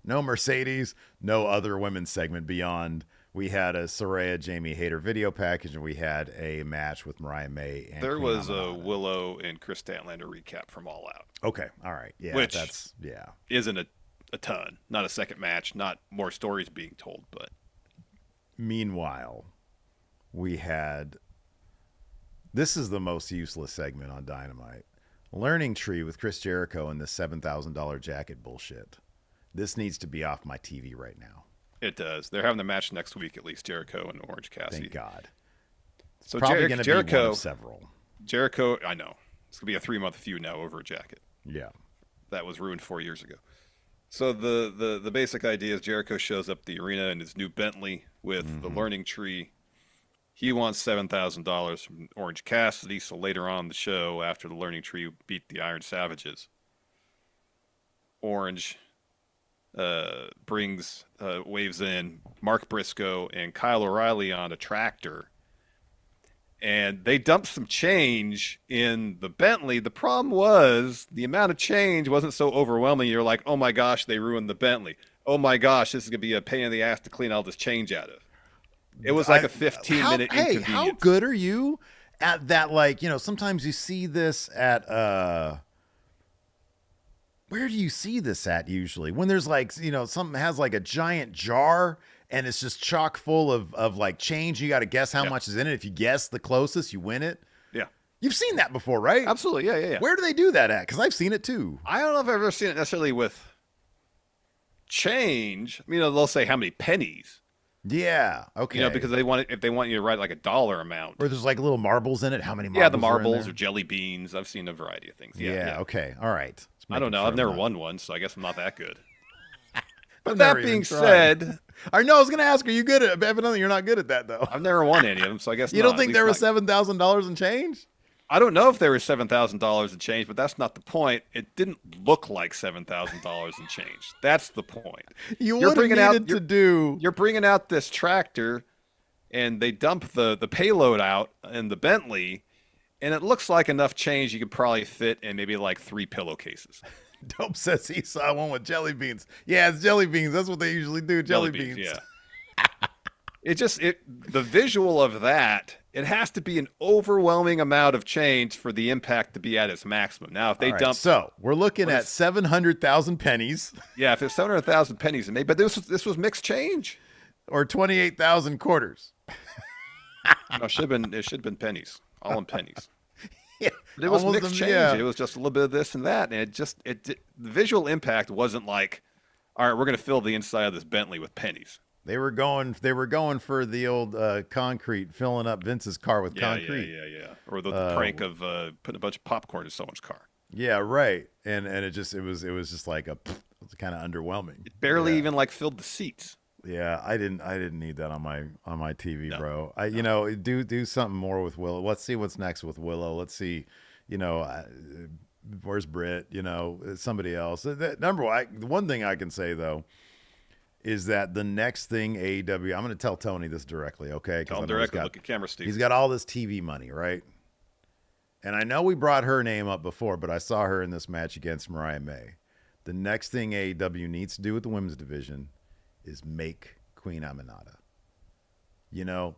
no Mercedes, no other women's segment beyond We had a Saraya Jamie Hayter video package, and we had a match with Mariah May. And there Queen was Amanada. a Willow and Chris Statlander recap from All Out. Okay, all right, yeah, Which isn't a ton, not a second match, not more stories being told, but meanwhile, we had. This is the most useless segment on Dynamite. Learning Tree with Chris Jericho and the $7,000 jacket bullshit. This needs to be off my TV right now. It does. They're having the match next week, at least, Jericho and Orange Cassidy. Thank God. It's so probably going to be Jericho, one of several. Jericho, I know. It's going to be a 3-month feud now over a jacket. Yeah. That was ruined 4 years ago. So the basic idea is Jericho shows up at the arena in his new Bentley with the Learning Tree. He wants $7,000 from Orange Cassidy, so later on in the show, after the Learning Tree beat the Iron Savages, Orange waves in Mark Briscoe and Kyle O'Reilly on a tractor, and they dumped some change in the Bentley. The problem was the amount of change wasn't so overwhelming. You're like, oh my gosh, they ruined the Bentley. Oh my gosh, this is going to be a pain in the ass to clean all this change out of. It was like a 15-minute inconvenience. Hey, how good are you at that? Like, sometimes you see this at where do you see this at usually? When there's like, something has like a giant jar and it's just chock full of like change. You got to guess how much is in it. If you guess the closest, you win it. Yeah. You've seen that before, right? Absolutely. Yeah. Where do they do that at? Because I've seen it too. I don't know if I've ever seen it necessarily with change. I mean, they'll say how many pennies. Yeah. Okay. Because if they want you to write like a dollar amount. Or there's like little marbles in it. How many marbles? Yeah, the marbles or jelly beans. I've seen a variety of things. Yeah. Okay. All right. I don't know. I've never won one, so I guess I'm not that good. But that being said, I know I was going to ask, are you good at? Evidently, you're not good at that though. I've never won any of them, so I guess you don't think there was $7,000 in change? I don't know if there was $7,000 in change, but that's not the point. It didn't look like $7,000 in change. That's the point. You're bringing out this tractor, and they dump the payload out in the Bentley, and it looks like enough change you could probably fit in maybe like 3 pillowcases. Dope says he saw one with jelly beans. Yeah, it's jelly beans. That's what they usually do. Jelly beans. Yeah. The visual of that, it has to be an overwhelming amount of change for the impact to be at its maximum. Now, if they dump, so we're looking at 700,000 pennies. Yeah, if it's 700,000 pennies, but this was mixed change, or 28,000 quarters. No, it should have been pennies, all in pennies. Yeah, but it was mixed change. Yeah. It was just a little bit of this and that, and the visual impact wasn't like, all right, we're going to fill the inside of this Bentley with pennies. They were going for the old concrete, filling up Vince's car with concrete. Yeah. Or the prank of putting a bunch of popcorn in someone's car. Yeah, right. And it was just like it was kind of underwhelming. It barely even like filled the seats. Yeah, I didn't need that on my TV, no. Bro. Do something more with Willow. Let's see what's next with Willow. Let's see, where's Britt? Somebody else. Number one, the one thing I can say though is that the next thing AEW, I'm going to tell Tony this directly, okay? Tell him directly. Look at camera, Steve. He's got all this TV money, right? And I know we brought her name up before, but I saw her in this match against Mariah May. The next thing AEW needs to do with the women's division is make Queen Amanada.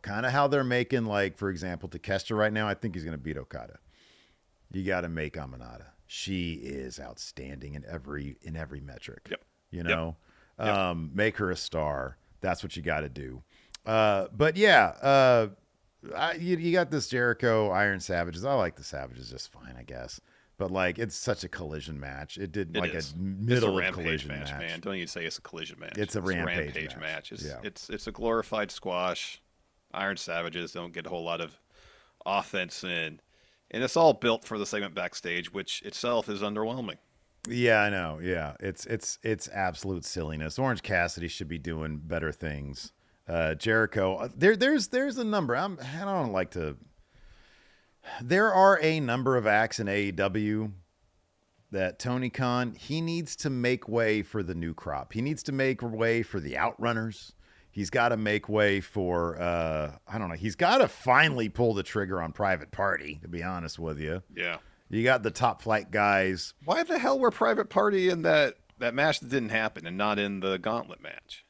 Kind of how they're making, like, for example, Takeshita right now. I think he's going to beat Okada. You got to make Amanada. She is outstanding in every metric. Yep. Yep. Make her a star. That's what you got to do. But yeah, you got this Jericho Iron Savages. I like the Savages just fine, I guess. But like, it's such a collision match. It like a middle of collision match. Man. Don't you say it's a collision match? It's a rampage match. It's a glorified squash. Iron Savages don't get a whole lot of offense in, and it's all built for the segment backstage, which itself is underwhelming. Yeah, I know. Yeah, it's absolute silliness. Orange Cassidy should be doing better things. Jericho, there's a number. I don't like to. There are a number of acts in AEW that Tony Khan, he needs to make way for the new crop. He needs to make way for the Outrunners. He's got to make way for I don't know. He's got to finally pull the trigger on Private Party. To be honest with you. Yeah. You got the Top Flight guys. Why the hell were Private Party in that match that didn't happen and not in the Gauntlet match?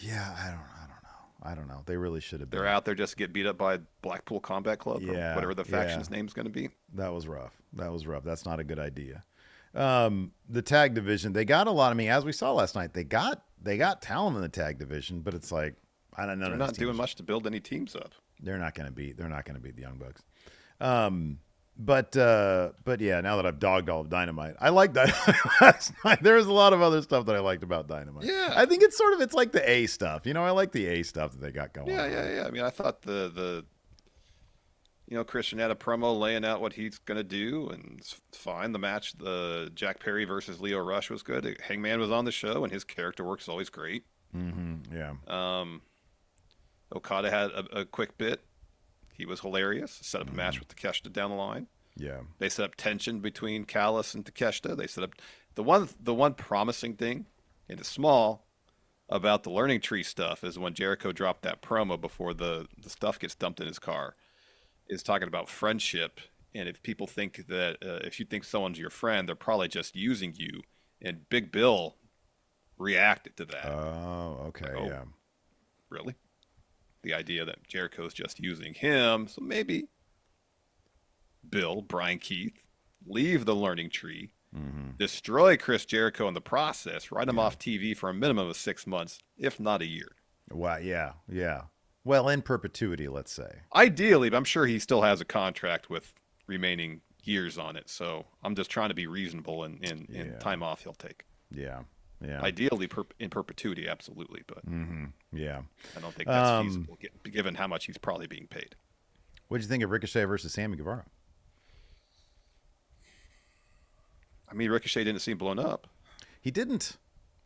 Yeah, I don't know. They really should have been. They're out there just to get beat up by Blackpool Combat Club or whatever the faction's name's going to be. That was rough. That's not a good idea. The tag division, they got a lot of as we saw last night, they got talent in the tag division, but it's like, I don't know. They're not doing much to build any teams up. They're not going to beat the Young Bucks. But yeah, now that I've dogged all of Dynamite, I like Dynamite last night. There was a lot of other stuff that I liked about Dynamite. Yeah. I think it's like the A stuff. I like the A stuff that they got going on. Yeah. I mean, I thought the Christian had a promo laying out what he's going to do, and it's fine. The match, the Jack Perry versus Lio Rush was good. Hangman was on the show, and his character work is always great. Mm-hmm. Yeah. Okada had a quick bit. He was hilarious. Set up a match with Takeshita down the line. Yeah. They set up tension between Callis and Takeshita. They set up the one promising thing, and it's small, about the learning tree stuff is when Jericho dropped that promo before the stuff gets dumped in his car, is talking about friendship. And if people think that if you think someone's your friend, they're probably just using you. And Big Bill reacted to that. Oh, okay. Like, yeah. Really? The idea that Jericho's just using him. So maybe Brian Keith, leave the learning tree, destroy Chris Jericho in the process, write him off TV for a minimum of 6 months, if not a year. Wow. Yeah. Well, in perpetuity, let's say. Ideally, but I'm sure he still has a contract with remaining years on it. So I'm just trying to be reasonable in time off he'll take. Yeah. Ideally, in perpetuity, absolutely, but yeah, I don't think that's feasible given how much he's probably being paid. What did you think of Ricochet versus Sammy Guevara? I mean, Ricochet didn't seem blown up. He didn't.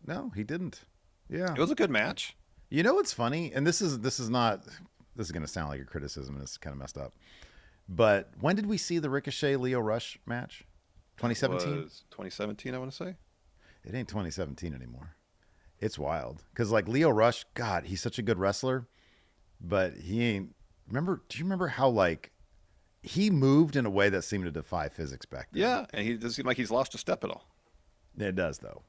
No, he didn't. Yeah, it was a good match. You know what's funny, and this is going to sound like a criticism, and this is kind of messed up. But when did we see the Ricochet Lio Rush match? 2017. 2017, I want to say. It ain't 2017 anymore. It's wild. Because, like, Lio Rush, God, he's such a good wrestler, but he ain't... Do you remember how, like, he moved in a way that seemed to defy physics back then? Yeah, and he doesn't seem like he's lost a step at all. It does, though.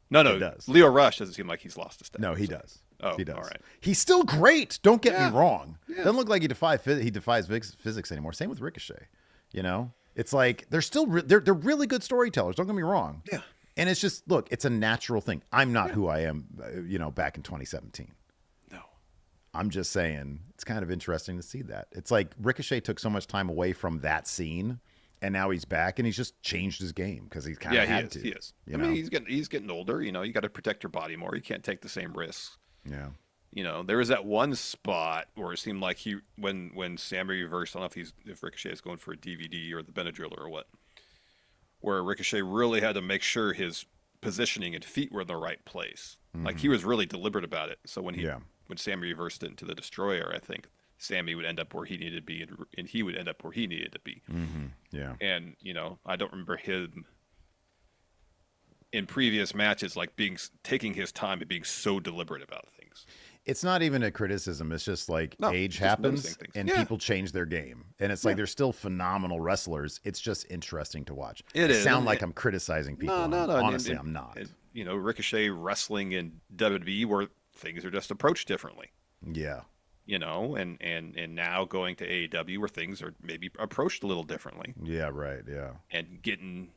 No, it does. Lio Rush doesn't seem like he's lost a step. No, he does. Oh, he does. All right. He's still great. Don't get me wrong. Yeah. Doesn't look like he defies physics anymore. Same with Ricochet. It's like they're still they're really good storytellers. Don't get me wrong. Yeah. And it's just, look, it's a natural thing. I'm not who I am, back in 2017. No. I'm just saying it's kind of interesting to see that. It's like Ricochet took so much time away from that scene, and now he's back, and he's just changed his game because he's kind of had to. He is. I mean, he's getting older. You got to protect your body more. You can't take the same risks. Yeah. There was that one spot where it seemed like when Sammy reversed, I don't know if Ricochet is going for a DVD or the Benadryl or what, where Ricochet really had to make sure his positioning and feet were in the right place. Mm-hmm. Like he was really deliberate about it. So when Sammy reversed it into the Destroyer, I think Sammy would end up where he needed to be, and he would end up where he needed to be. Mm-hmm. Yeah. And I don't remember him in previous matches taking his time and being so deliberate about things. It's not even a criticism. It's just like age happens and people change their game. And it's like they're still phenomenal wrestlers. It's just interesting to watch. It is. Sound like I'm criticizing people. No. Honestly, I'm not. Ricochet wrestling in WWE where things are just approached differently. Yeah. And now going to AEW where things are maybe approached a little differently. Yeah, right. Yeah. And getting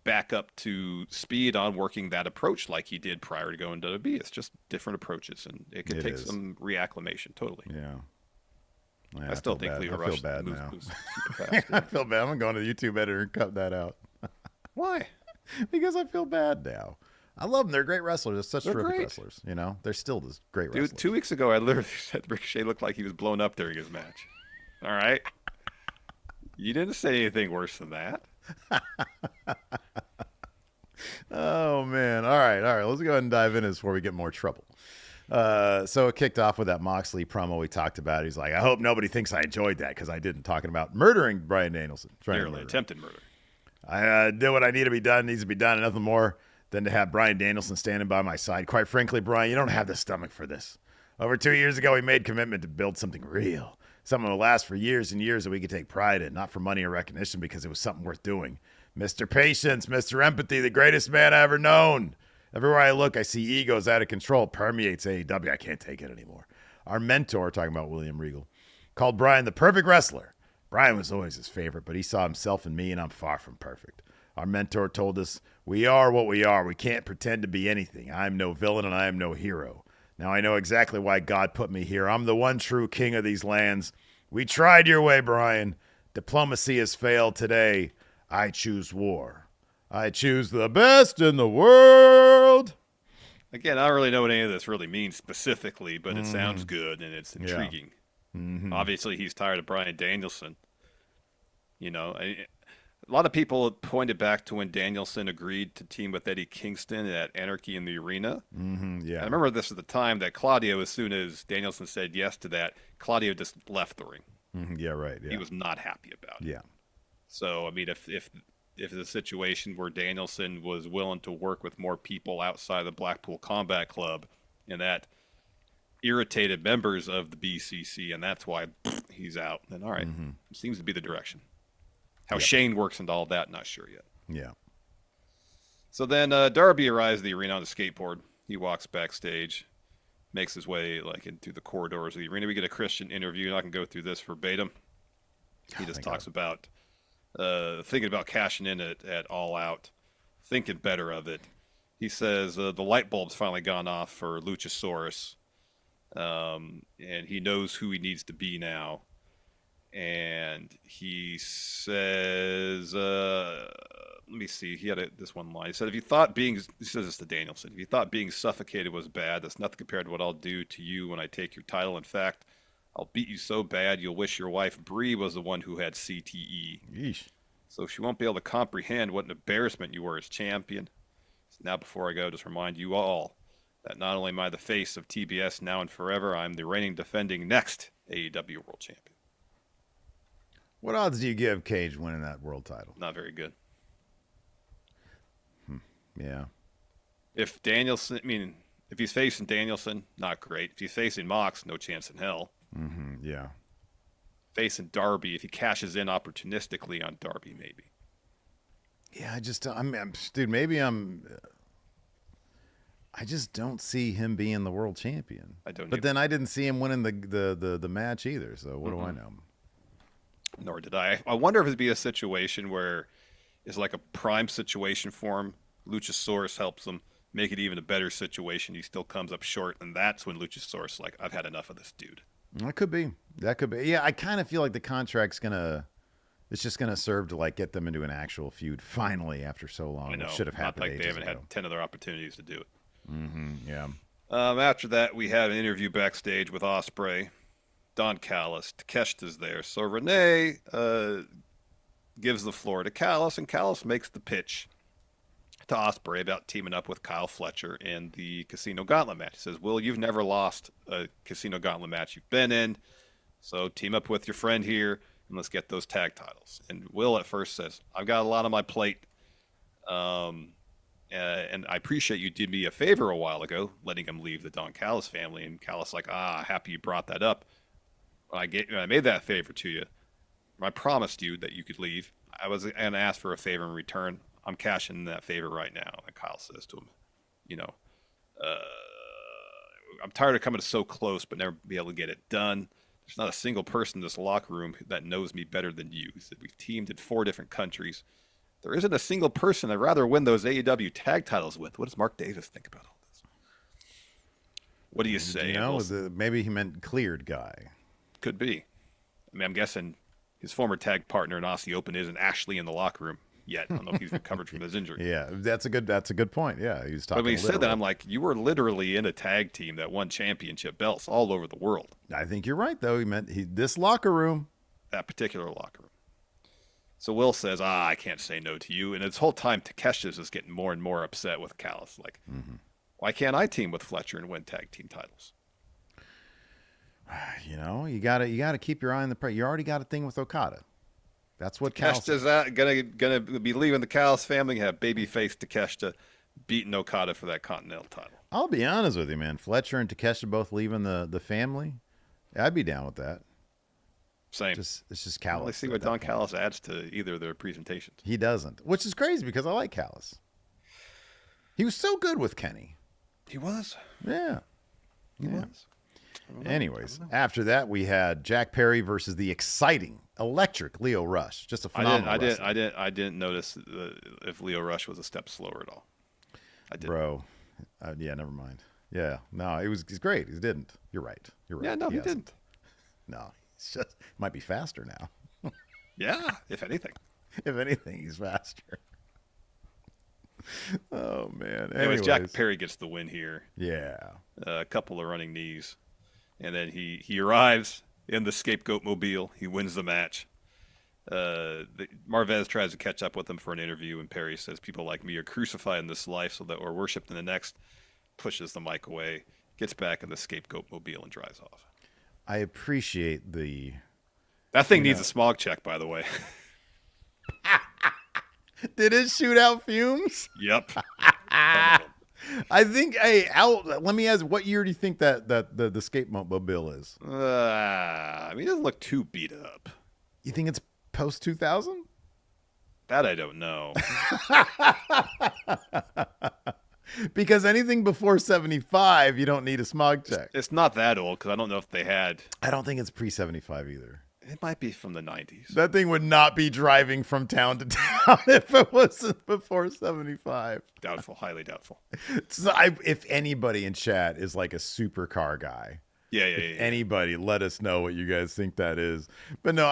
back up to speed on working that approach like he did prior to going to WWE. It's just different approaches, and it could take some reacclimation. Totally. Yeah. I still think Lio Rush moves super fast. I feel bad. I'm going to the YouTube editor and cut that out. Why? Because I feel bad now. I love them. They're great wrestlers. They're such terrific wrestlers. They're still just great wrestlers. Dude, 2 weeks ago, I literally said Ricochet looked like he was blown up during his match. All right? You didn't say anything worse than that. Oh, man. All right. Let's go ahead and dive in before we get more trouble. So it kicked off with that Moxley promo we talked about. He's like, I hope nobody thinks I enjoyed that because I didn't. Talking about murdering Bryan Danielson. Nearly attempted murder. I did what I needs to be done, and nothing more than to have Bryan Danielson standing by my side. Quite frankly, Bryan, you don't have the stomach for this. Over 2 years ago, we made commitment to build something real. Something that will last for years and years that we could take pride in, not for money or recognition, because it was something worth doing. Mr. Patience, Mr. Empathy, the greatest man I ever known. Everywhere I look, I see egos out of control permeates AEW. I can't take it anymore. Our mentor, talking about William Regal, called Brian the perfect wrestler. Brian was always his favorite, but he saw himself in me, and I'm far from perfect. Our mentor told us, we are what we are. We can't pretend to be anything. I'm no villain, and I am no hero. Now I know exactly why God put me here. I'm the one true king of these lands. We tried your way, Brian. Diplomacy has failed today. I choose war. I choose the best in the world. Again, I don't really know what any of this really means specifically, but it sounds good and it's intriguing. Yeah. Obviously, he's tired of Bryan Danielson. A lot of people pointed back to when Danielson agreed to team with Eddie Kingston at Anarchy in the Arena. Yeah. I remember this at the time that Claudio, as soon as Danielson said yes to that, Claudio just left the ring. Yeah, right. Yeah. He was not happy about it. Yeah. So, I mean, if the situation where Danielson was willing to work with more people outside the Blackpool Combat Club, and that irritated members of the BCC, and that's why he's out, then all right, seems to be the direction. How Shane works into all that, not sure yet. Yeah. So then Darby arrives at the arena on the skateboard. He walks backstage, makes his way into the corridors of the arena. We get a Christian interview, and I can go through this verbatim. He just talks about thinking about cashing in at All Out, thinking better of it. He says the light bulb's finally gone off for Luchasaurus, and he knows who he needs to be now. And he says, let me see, he had this one line. He said, he says this to Danielson, if you thought being suffocated was bad, that's nothing compared to what I'll do to you when I take your title. In fact, I'll beat you so bad you'll wish your wife Bree was the one who had CTE. Yeesh. So she won't be able to comprehend what an embarrassment you were as champion. So now before I go, just remind you all that not only am I the face of TBS now and forever, I'm the reigning defending next AEW World Champion. What odds do you give Cage winning that world title? Not very good. Yeah. If he's facing Danielson, not great. If he's facing Mox, no chance in hell. Yeah. Facing Darby, if he cashes in opportunistically on Darby, maybe. Yeah, I just don't see him being the world champion. I don't. But then I didn't see him winning the match either. So what do I know? Nor did I. I wonder if it'd be a situation where it's like a prime situation for him. Luchasaurus helps him make it even a better situation. He still comes up short, and that's when Luchasaurus I've had enough of this dude. That could be. Yeah, I kind of feel like the contract's it's just gonna serve to get them into an actual feud finally after so long. I know. It should have happened. Not like they haven't had 10 other opportunities to do it. Yeah. After that, we had an interview backstage with Ospreay, Don Callis, Takeshita's there. So Renee gives the floor to Callis, and Callis makes the pitch to Ospreay about teaming up with Kyle Fletcher in the Casino Gauntlet match. He says, Will, you've never lost a Casino Gauntlet match you've been in, so team up with your friend here, and let's get those tag titles. And Will at first says, I've got a lot on my plate, and I appreciate you did me a favor a while ago, letting him leave the Don Callis family. And Callis happy you brought that up. When I made that favor to you, I promised you that you could leave. I was going to ask for a favor in return. I'm cashing in that favor right now. And Kyle says to him, I'm tired of coming so close but never be able to get it done. There's not a single person in this locker room that knows me better than you. He said, we've teamed in 4 different countries. There isn't a single person I'd rather win those AEW tag titles with. What does Mark Davis think about all this? What do you say? Maybe he meant cleared guy. Could be. I mean, I'm guessing his former tag partner in Aussie Open isn't actually in the locker room yet. I don't know if he's recovered from his injury. Yeah, that's a good point. Yeah, he was talking. But when he said that, I'm like, you were literally in a tag team that won championship belts all over the world. I think you're right, though. He meant this locker room. That particular locker room. So Will says, I can't say no to you. And this whole time, Takeshita's just getting more and more upset with Callis. Why can't I team with Fletcher and win tag team titles? You gotta keep your eye on the prize. You already got a thing with Okada. That's what Takeshita's gonna be leaving the Callis family. Have babyface Takeshita beating Okada for that Continental title. I'll be honest with you, man. Fletcher and Takeshita both leaving the family. I'd be down with that. Same. It's just Callis. Let's see what Don Callis adds to either of their presentations. He doesn't, which is crazy because I like Callis. He was so good with Kenny. He was. Yeah. He was. Anyways, after that we had Jack Perry versus the exciting, electric Lio Rush. Just a phenomenal. I didn't notice if Lio Rush was a step slower at all. I didn't. Bro, yeah, never mind. Yeah, no, he's great. He didn't. You're right. Yeah, no, he didn't. No, he's just might be faster now. Yeah, if anything. If anything, he's faster. Oh man. Anyways, Jack Perry gets the win here. Yeah. A couple of running knees. And then he arrives in the scapegoat mobile. He wins the match. Marvez tries to catch up with him for an interview, and Perry says, "People like me are crucified in this life so that we're worshipped in the next." Pushes the mic away, gets back in the scapegoat mobile, and drives off. I appreciate that thing needs a smog check, by the way. Did it shoot out fumes? Yep. I think. Hey, let me ask. What year do you think that the scapegoat mobile is? I mean, it doesn't look too beat up. You think it's post 2000? That I don't know. Because anything before 75, you don't need a smog check. It's not that old because I don't know if they had. I don't think it's pre 75 either. It might be from the 90s. That thing would not be driving from town to town if it wasn't before 75. Doubtful, highly doubtful. So if anybody in chat is like a supercar guy, yeah. Anybody, let us know what you guys think that is. But no,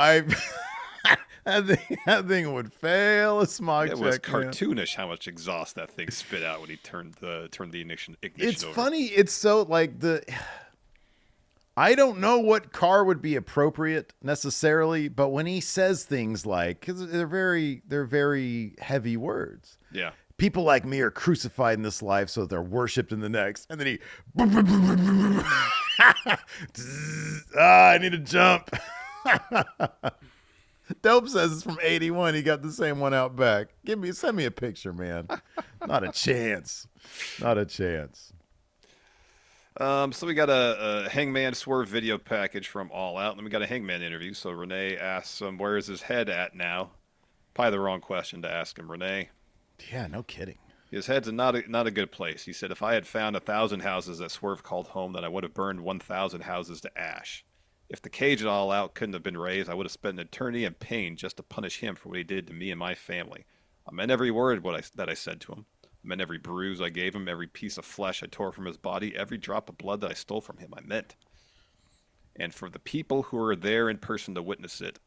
that thing would fail a smog check. It was cartoonish how much exhaust that thing spit out when he turned the ignition It's over. funny. It's so like I don't know what car would be appropriate necessarily, but when he says things like, because they're very heavy words. Yeah. People like me are crucified in this life, so they're worshipped in the next. And then he, I need to jump. Dope says it's from 81. He got the same one out back. Send me a picture, man. Not a chance. Not a chance. So we got a Hangman Swerve video package from All Out, and then we got a Hangman interview. So Renee asks him, where is his head at now? Probably the wrong question to ask him, Renee. Yeah, no kidding. His head's not a good place. He said, if I had found 1,000 houses that Swerve called home, then I would have burned 1,000 houses to ash. If the cage at All Out couldn't have been raised, I would have spent an eternity in pain just to punish him for what he did to me and my family. I meant every word that I said to him. I meant every bruise I gave him, every piece of flesh I tore from his body, every drop of blood that I stole from him, I meant. And for the people who are there in person to witness it,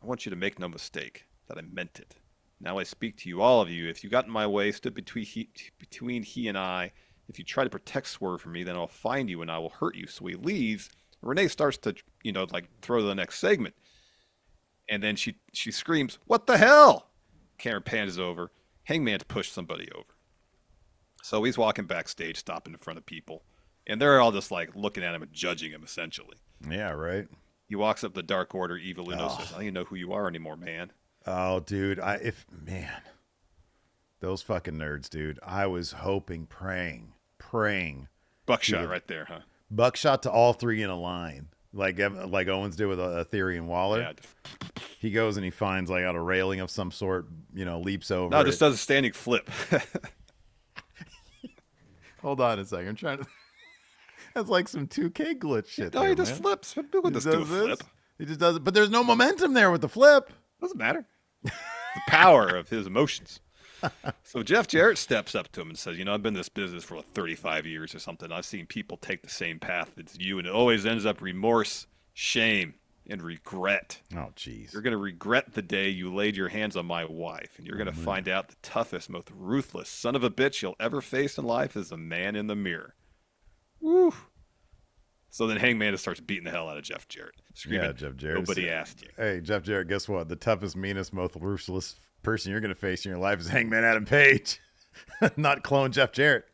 I want you to make no mistake that I meant it. Now I speak to you, all of you. If you got in my way, stood between he and I, if you try to protect Swerve from me, then I'll find you and I will hurt you. So he leaves. Renee starts to, throw to the next segment. And then she screams, "What the hell?" Camera pans over. Hangman's pushed somebody over. So he's walking backstage, stopping in front of people. And they're all just like looking at him and judging him, essentially. Yeah, right. He walks up the Dark Order. Evil Uno says, "I don't even know who you are anymore, man." Oh, dude. Those fucking nerds, dude. I was hoping, praying. Buckshot right there, huh? Buckshot to all three in a line. Like Owens did with Theory and Waller. Yeah. He goes and he finds like out a railing of some sort, leaps over. No, just does a standing flip. Hold on a second. I'm trying to. That's like some 2K glitch shit. No, he just flips. People just do a flip. He just does it, but there's no momentum there with the flip. Doesn't matter. The power of his emotions. So Jeff Jarrett steps up to him and says, I've been in this business for 35 years or something. I've seen people take the same path as you, and it always ends up remorse, shame, and regret. Oh, jeez. You're going to regret the day you laid your hands on my wife, and you're going to find out the toughest, most ruthless son of a bitch you'll ever face in life is the man in the mirror. Woo. So then Hangman just starts beating the hell out of Jeff Jarrett. Screaming, yeah, Jeff Jarrett. Nobody asked you. Hey, Jeff Jarrett, guess what? The toughest, meanest, most ruthless person you're going to face in your life is Hangman Adam Page, not clone Jeff Jarrett.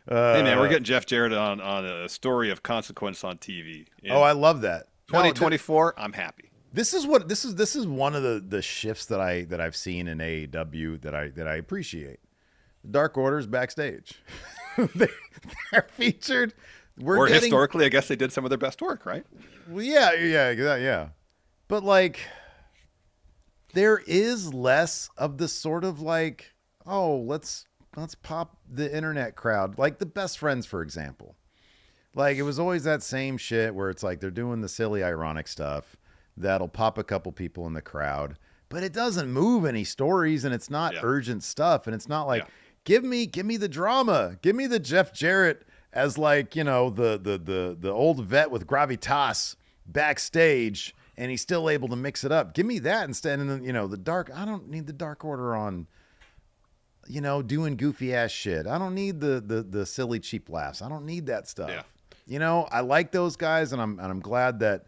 Hey, man, we're getting Jeff Jarrett on a story of consequence on TV. I love that. 2024, I'm happy. This is one of the shifts that I've seen in AEW that I appreciate. The Dark Order's backstage. They're featured. Historically, I guess they did some of their best work, right? Well, yeah. But like, there is less of the sort of like, let's let's pop the internet crowd, like the Best Friends, for example. Like, it was always that same shit where it's like they're doing the silly, ironic stuff that'll pop a couple people in the crowd, but it doesn't move any stories, and it's not urgent stuff, and it's not like give me the drama, give me the Jeff Jarrett as like, you know, the old vet with gravitas backstage, and he's still able to mix it up. Give me that instead. And then, you know, I don't need the Dark Order on, you know, doing goofy ass shit. I don't need the silly cheap laughs. I don't need that stuff. Yeah. You know, I like those guys, and I'm glad that,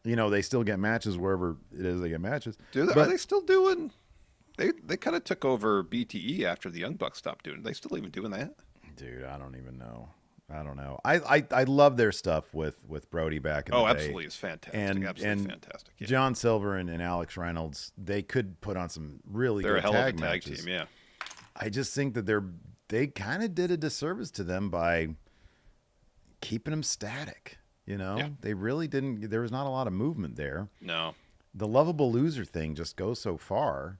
you know, they still get matches wherever it is they get matches. Are they still doing? They kind of took over BTE after the Young Bucks stopped doing it. Are they still even doing that? Dude, I don't even know. I don't know. I love their stuff with Brody back in the day. Oh, absolutely. It's fantastic. Absolutely fantastic. Yeah. John Silver and Alex Reynolds, they could put on some really good tag matches. They're a hell of a tag team, yeah. I just think that they kind of did a disservice to them by keeping them static. You know, they really didn't. There was not a lot of movement there. No, the lovable loser thing just goes so far,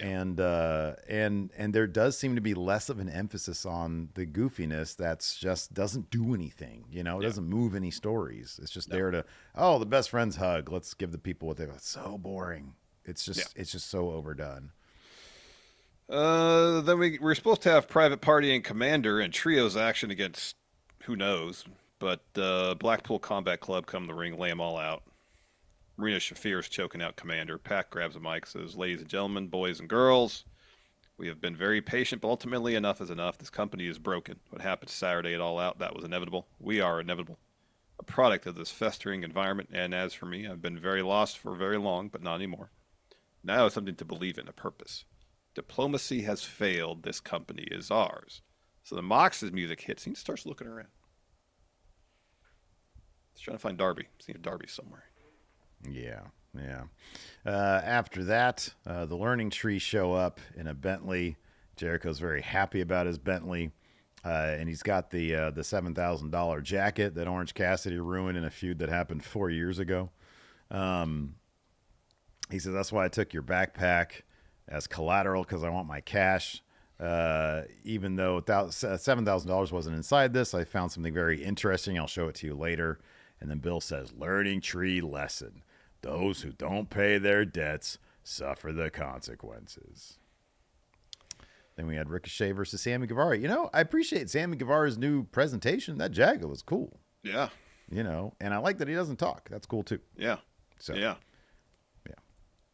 and there does seem to be less of an emphasis on the goofiness. That's just doesn't do anything. You know, it doesn't move any stories. It's just there to the best friends hug. Let's give the people what they want. So boring. It's just so overdone. Then we're supposed to have Private Party and Commander and trios action against who knows. But Blackpool Combat Club come to the ring, lay them all out. Marina Shafir's choking out Commander. Pac grabs a mic, says, "Ladies and gentlemen, boys and girls, we have been very patient, but ultimately enough is enough. This company is broken. What happened Saturday at All Out, that was inevitable. We are inevitable. A product of this festering environment, and as for me, I've been very lost for very long, but not anymore. Now it's something to believe in, a purpose. Diplomacy has failed. This company is ours." So the Mox's music hits, and he starts looking around. He's trying to find Darby. See if Darby's somewhere. Yeah. After that, the Learning Tree show up in a Bentley. Jericho's very happy about his Bentley, and he's got the $7,000 jacket that Orange Cassidy ruined in a feud that happened 4 years ago. He says, "That's why I took your backpack as collateral, because I want my cash. Even though $7,000 wasn't inside this, I found something very interesting. I'll show it to you later." And then Bill says, "Learning Tree lesson. Those who don't pay their debts suffer the consequences." Then we had Ricochet versus Sammy Guevara. You know, I appreciate Sammy Guevara's new presentation. That jacket was cool. Yeah. You know, and I like that he doesn't talk. That's cool too. Yeah. So yeah.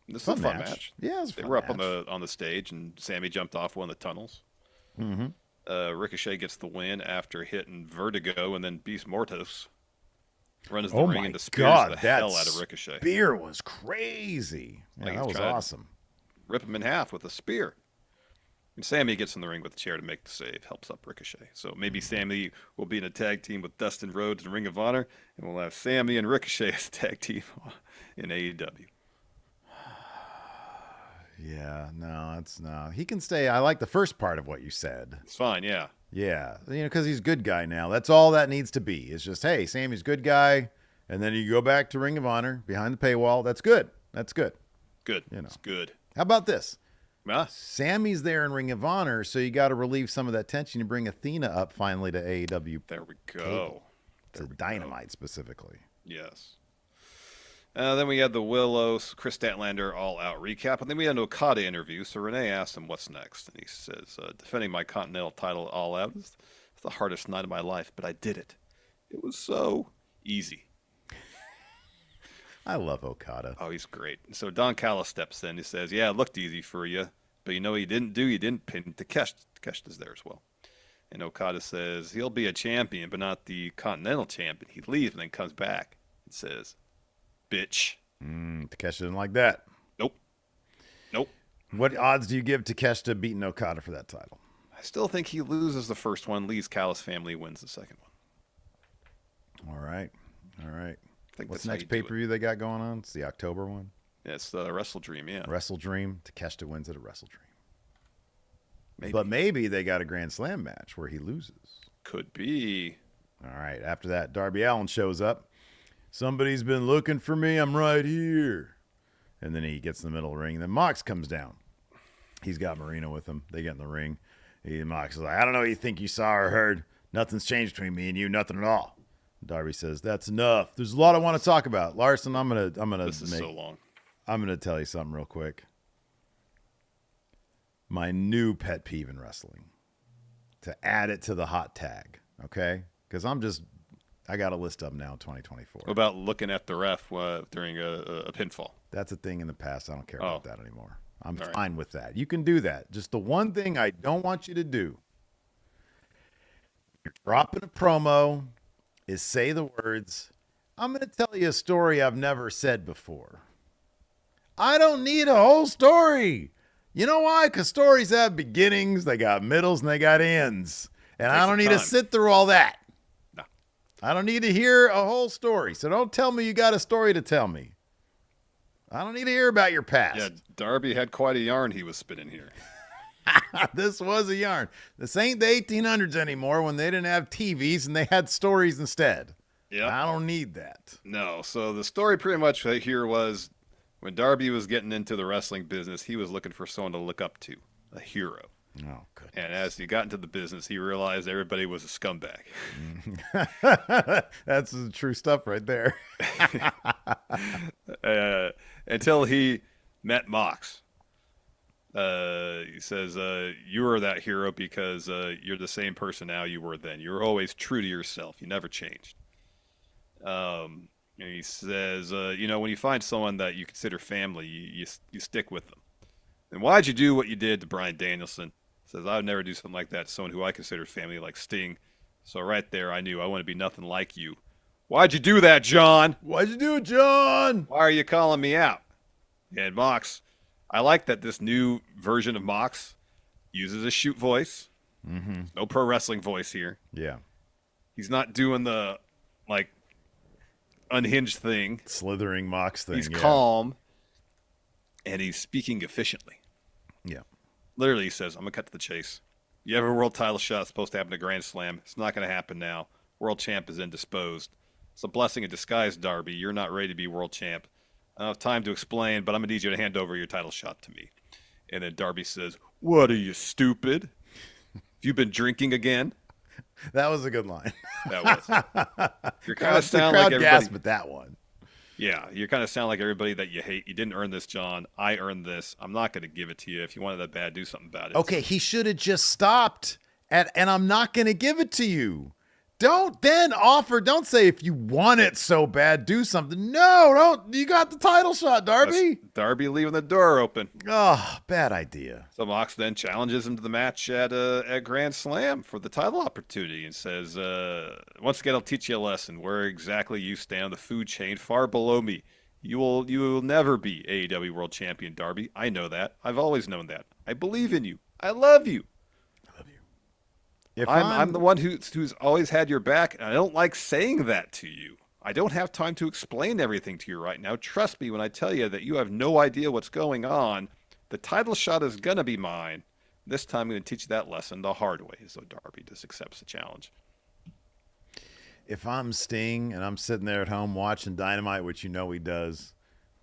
This is a fun match. Yeah, it was a they fun were up match. on the stage, and Sammy jumped off one of the tunnels. Mm-hmm. Ricochet gets the win after hitting Vertigo, and then Beast Mortos runs the ring into spears the hell out of Ricochet. Spear was crazy. Yeah, that was awesome. Rip him in half with a spear. And Sammy gets in the ring with the chair to make the save, helps up Ricochet. So maybe Sammy will be in a tag team with Dustin Rhodes in Ring of Honor, and we'll have Sammy and Ricochet as a tag team in AEW. Yeah, no. He can stay. I like the first part of what you said. It's fine, yeah. Yeah, you know, because he's a good guy now. That's all that needs to be. It's just, hey, Sammy's a good guy, and then you go back to Ring of Honor behind the paywall. That's good. Good. You know, it's good. How about this? Yeah. Sammy's there in Ring of Honor, so you got to relieve some of that tension. You bring Athena up finally to AEW. There we go. To Dynamite specifically. Yes. Then we had the Willows, Chris Statlander all-out recap, and then we had an Okada interview. So Renee asked him what's next, and he says, "Defending my Continental title all-out is the hardest night of my life, but I did it. It was so easy." I love Okada. Oh, he's great. So Don Callis steps in. He says, "Yeah, it looked easy for you, but you know what he didn't do? He didn't pin Takeshita. Takeshita's there as well." And Okada says he'll be a champion, but not the Continental champion. He leaves and then comes back and says, "Bitch." Takeshita didn't like that. Nope. What odds do you give Takeshita beating Okada for that title? I still think he loses the first one. Lee's Callis family wins the second one. All right. What's that's the next pay-per-view they got going on? It's the October one. Yeah, it's the Wrestle Dream, yeah. Wrestle Dream. Takeshita wins at a Wrestle Dream. Maybe. But maybe they got a Grand Slam match where he loses. Could be. All right. After that, Darby Allin shows up. "Somebody's been looking for me. I'm right here." And then he gets in the middle of the ring. And then Mox comes down. He's got Marina with him. They get in the ring. Mox is like, I don't know what you think you saw or heard. Nothing's changed between me and you, nothing at all. Darby says, that's enough. There's a lot I want to talk about. Larson, This is so long. I'm gonna tell you something real quick. My new pet peeve in wrestling. To add it to the hot tag, okay? Because I got a list up now in 2024. What about looking at the ref during a pinfall? That's a thing in the past. I don't care about that anymore. I'm All fine with that. You can do that. Just the one thing I don't want you to do, you're dropping a promo, is say the words, I'm going to tell you a story I've never said before. I don't need a whole story. You know why? Because stories have beginnings, they got middles, and they got ends. And I don't need to sit through all that. No. I don't need to hear a whole story. So don't tell me you got a story to tell me. I don't need to hear about your past. Yeah, Darby had quite a yarn he was spinning here. This was a yarn. This ain't the 1800s anymore when they didn't have TVs and they had stories instead. Yeah. I don't need that. No. So the story pretty much right here was when Darby was getting into the wrestling business, he was looking for someone to look up to, a hero. Oh, good. And as he got into the business, he realized everybody was a scumbag. That's the true stuff right there. Until he met Mox. He says, you are that hero because you're the same person now you were then. You were always true to yourself. You never changed. And he says, when you find someone that you consider family, you stick with them. And why'd you do what you did to Bryan Danielson? Says, I would never do something like that to someone who I consider family like Sting. So right there, I knew I want to be nothing like you. Why'd you do that, John? Why'd you do it, John? Why are you calling me out? And Mox, I like that this new version of Mox uses a shoot voice. Mm-hmm. No pro wrestling voice here. Yeah. He's not doing the, unhinged thing. Slithering Mox thing. He's calm, and he's speaking efficiently. Yeah. Literally, he says, I'm going to cut to the chase. You have a world title shot. It's supposed to happen at Grand Slam. It's not going to happen now. World champ is indisposed. It's a blessing in disguise, Darby. You're not ready to be world champ. I don't have time to explain, but I'm going to need you to hand over your title shot to me. And then Darby says, what are you, stupid? Have you been drinking again? That was a good line. That was. You're kind of sound like everybody. Gasped at that one. Yeah, you kind of sound like everybody that you hate. You didn't earn this, John. I earned this. I'm not going to give it to you. If you wanted that bad, do something about it. Okay, he should have just stopped at, and I'm not going to give it to you. Don't then offer. Don't say if you want it so bad, do something. No, don't. You got the title shot, Darby. That's Darby leaving the door open. Oh, bad idea. So Mox then challenges him to the match at Grand Slam for the title opportunity and says, once again, I'll teach you a lesson. Where exactly you stand on the food chain, far below me. You will never be AEW World Champion, Darby. I know that. I've always known that. I believe in you. I love you. I'm the one who's always had your back, and I don't like saying that to you. I don't have time to explain everything to you right now. Trust me when I tell you that you have no idea what's going on. The title shot is going to be mine. This time I'm going to teach you that lesson the hard way. So Darby just accepts the challenge. If I'm Sting and I'm sitting there at home watching Dynamite, which you know he does,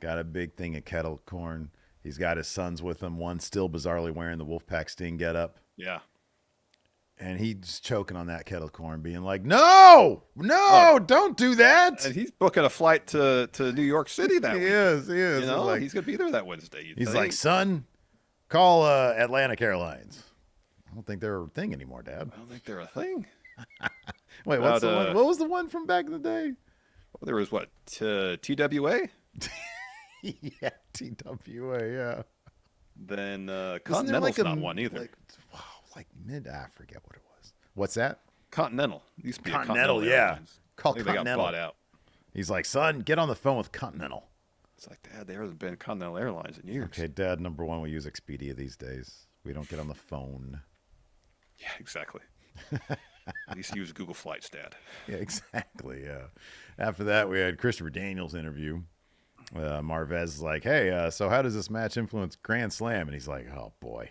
got a big thing of kettle corn. He's got his sons with him. One still bizarrely wearing the Wolfpack Sting getup. Yeah. And he's choking on that kettle corn, being like, no, don't do that. And he's booking a flight to New York City that week. He is. You know, he's going to be there that Wednesday. He's like, son, call Atlantic Airlines. I don't think they're a thing anymore, Dad. I don't think they're a thing. Wait, what's the one? What was the one from back in the day? Well, there was what? TWA? Yeah, TWA, yeah. Then Continental's not one either. I forget what it was. What's that? Continental. It used to be Continental, Airlines. Called Continental. Continental. They got bought out. He's like, son, get on the phone with Continental. It's like, Dad, there hasn't been Continental Airlines in years. Okay, Dad, number one, we use Expedia these days. We don't get on the phone. Yeah, exactly. At least use Google Flights, Dad. Yeah, exactly, yeah. After that, we had Christopher Daniels' interview. Marvez is like, hey, so how does this match influence Grand Slam? And he's like, oh, boy.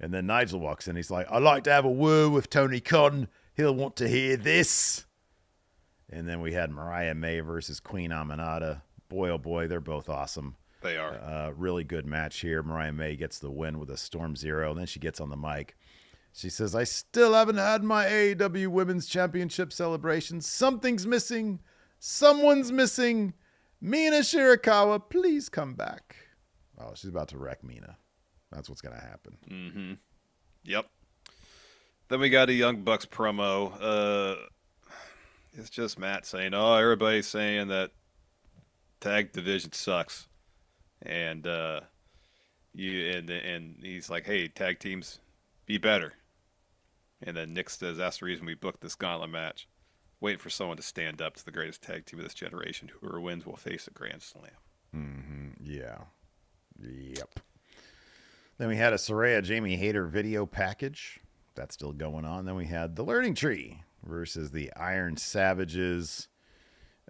And then Nigel walks in. He's like, I'd like to have a word with Tony Khan. He'll want to hear this. And then we had Mariah May versus Queen Aminata. Boy, oh boy, they're both awesome. They are. Really good match here. Mariah May gets the win with a Storm Zero. And then she gets on the mic. She says, I still haven't had my AEW Women's Championship celebration. Something's missing. Someone's missing. Mina Shirakawa, please come back. Oh, she's about to wreck Mina. That's what's going to happen. Mm-hmm. Yep. Then we got a Young Bucks promo. It's just Matt saying, oh, everybody's saying that tag division sucks. And he's like, hey, tag teams, be better. And then Nick says, that's the reason we booked this gauntlet match. Waiting for someone to stand up to the greatest tag team of this generation. Whoever wins will face a Grand Slam. Mm-hmm. Yeah. Yep. Then we had a Saraya Jamie Hayter video package. That's still going on. Then we had the Learning Tree versus the Iron Savages.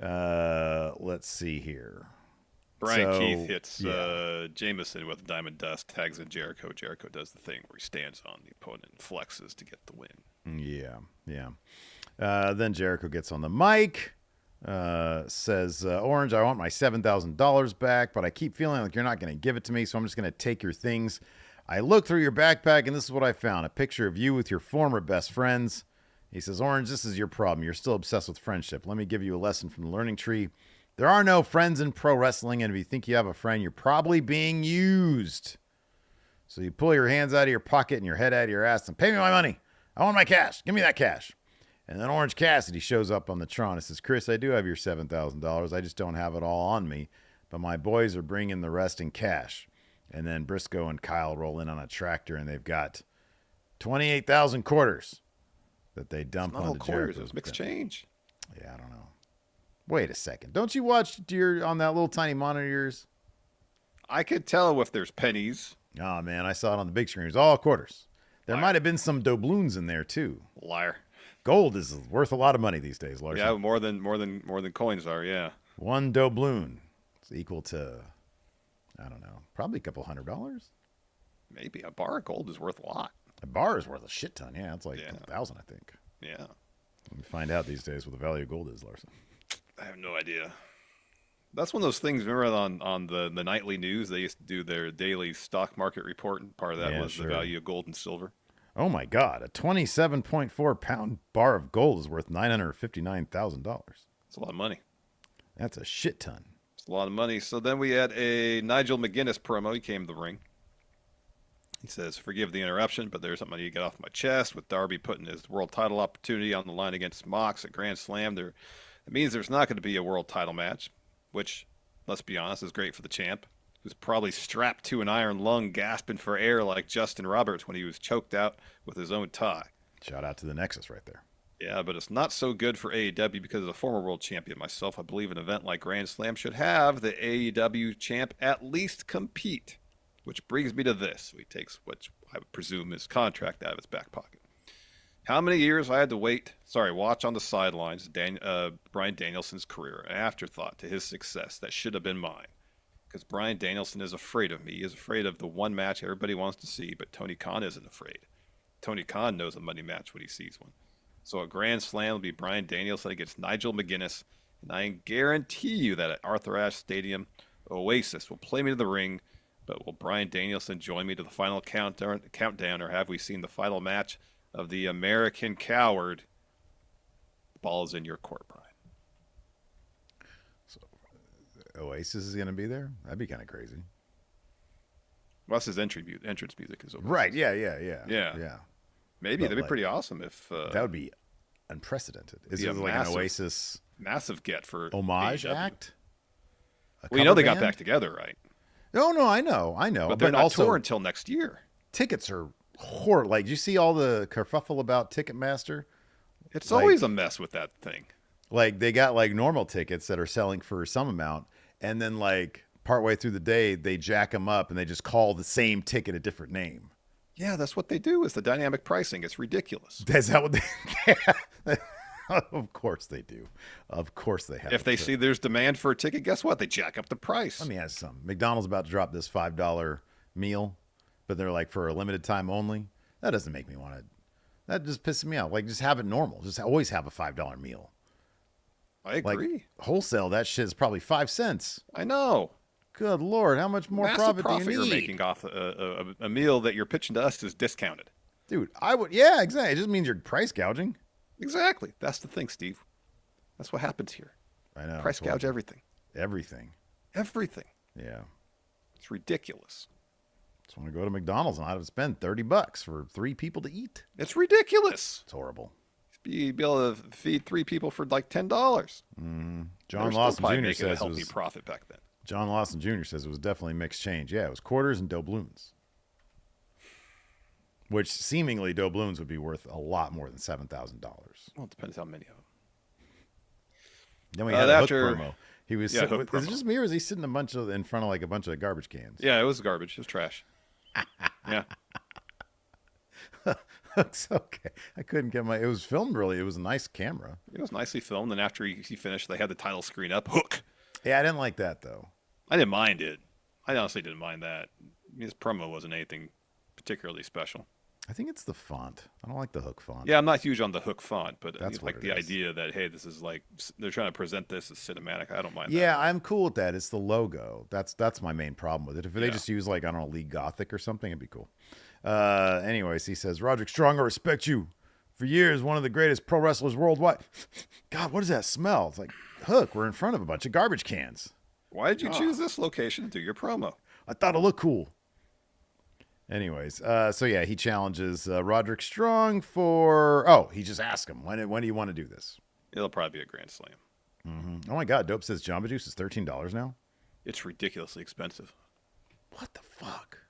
Let's see here. Brian Keith hits Jameson with Diamond Dust, tags in Jericho. Jericho does the thing where he stands on the opponent and flexes to get the win. Yeah. Then Jericho gets on the mic, says, Orange, I want my $7,000 back, but I keep feeling like you're not going to give it to me, so I'm just going to take your things. I looked through your backpack, and this is what I found, a picture of you with your former best friends. He says, Orange, this is your problem. You're still obsessed with friendship. Let me give you a lesson from the Learning Tree. There are no friends in pro wrestling, and if you think you have a friend, you're probably being used. So you pull your hands out of your pocket and your head out of your ass and pay me my money. I want my cash. Give me that cash. And then Orange Cassidy shows up on the Tron and says, Chris, I do have your $7,000. I just don't have it all on me, but my boys are bringing the rest in cash. And then Briscoe and Kyle roll in on a tractor, and they've got 28,000 quarters that they dump on the Jericho. It's mixed change. Yeah, I don't know. Wait a second. Don't you watch on that little tiny monitor of yours? I could tell if there's pennies. Oh, man, I saw it on the big screen. It was all quarters. There might have been some doubloons in there, too. Liar. Gold is worth a lot of money these days, Larson. Yeah, more than coins are, yeah. One doubloon is equal to, I don't know, probably a couple $100. Maybe. A bar of gold is worth a lot. A bar is worth a shit ton. Yeah, it's like a couple thousand, I think. Yeah. We find out these days what the value of gold is, Larson. I have no idea. That's one of those things, remember on the nightly news, they used to do their daily stock market report, and part of that was the value of gold and silver. Oh, my God. A 27.4-pound bar of gold is worth $959,000. That's a lot of money. That's a shit ton. It's a lot of money. So then we had a Nigel McGuinness promo. He came to the ring. He says, forgive the interruption, but there's something I need to get off my chest. With Darby putting his world title opportunity on the line against Mox at Grand Slam, it means there's not going to be a world title match, which, let's be honest, is great for the champ, who's probably strapped to an iron lung gasping for air like Justin Roberts when he was choked out with his own tie. Shout out to the Nexus right there. Yeah, but it's not so good for AEW because as a former world champion myself, I believe an event like Grand Slam should have the AEW champ at least compete. Which brings me to this. He takes what I would presume is contract out of his back pocket. How many years I had to watch on the sidelines Bryan Danielson's career, an afterthought to his success that should have been mine. Because Bryan Danielson is afraid of me. He is afraid of the one match everybody wants to see, but Tony Khan isn't afraid. Tony Khan knows a money match when he sees one. So a Grand Slam will be Bryan Danielson against Nigel McGuinness, and I guarantee you that at Arthur Ashe Stadium, Oasis will play me to the ring, but will Bryan Danielson join me to the final countdown, or have we seen the final match of the American Coward? The ball is in your court, Brian. So, Oasis is going to be there? That'd be kind of crazy. Well, that's his entrance music is Oasis. Right, yeah. Maybe that'd be pretty awesome if... that would be unprecedented. Is it like an Oasis... Massive get for homage AEW. Act? Well, you know they got back together, right? No, I know. But they're not touring until next year. Tickets are horrible. Like, do you see all the kerfuffle about Ticketmaster? It's always a mess with that thing. Like, they got, like, normal tickets that are selling for some amount, and then, like, partway through the day, they jack them up, and they just call the same ticket a different name. Yeah, that's what they do, is the dynamic pricing. It's ridiculous. Is that what they... Of course they do. Of course they have. If they see there's demand for a ticket, guess what? They jack up the price. Let me ask you something. McDonald's about to drop this $5 meal, but they're like for a limited time only. That doesn't make me want to. That just pisses me off. Like, just have it normal. Just always have a $5 meal. I agree. Like, wholesale, that shit is probably 5 cents. I know. Good Lord, how much more Massive profit do you need? you're making off a meal that you're pitching to us is discounted. Dude, I would. Yeah, exactly. It just means you're price gouging. Exactly. That's the thing, Steve. That's what happens here. I know. Price gouge everything. Everything. Everything. Yeah. It's ridiculous. Just want to go to McDonald's and I have to spend $30 for 3 people to eat. It's ridiculous. It's horrible. You'd be able to feed 3 people for like $10. John Lawson Jr. says a healthy profit back then. John Lawson Jr. says it was definitely mixed change. Yeah, it was quarters and doubloons. Which seemingly doubloons would be worth a lot more than $7,000. Well, it depends how many of them. Then we had a Hook promo. He was. Is it just me, or is he sitting in front of like a bunch of garbage cans? Yeah, it was garbage. It was trash. Yeah. It's okay. I couldn't get my. It was filmed really. It was a nice camera. It was nicely filmed. And after he finished, they had the title screen up. Hook. Yeah, I didn't like that though. I didn't mind it. I honestly didn't mind that. His promo wasn't anything particularly special. I think it's the font. I don't like the Hook font. Yeah, I'm not huge on the Hook font, but that's like the idea that, hey, this is like they're trying to present this as cinematic. I don't mind that. Yeah, I'm cool with that. It's the logo. That's my main problem with it. If they just use like, I don't know, League Gothic or something, it'd be cool. Anyways, he says, Roderick Strong, I respect you. For years, one of the greatest pro wrestlers worldwide. God, what does that smell? It's like, Hook, we're in front of a bunch of garbage cans. Why did you choose this location to do your promo? I thought it looked cool. Anyways, so yeah, he challenges Roderick Strong for... he just asked him, when do you want to do this? It'll probably be a Grand Slam. Mm-hmm. Oh my God, Dope says Jamba Juice is $13 now? It's ridiculously expensive. What the fuck?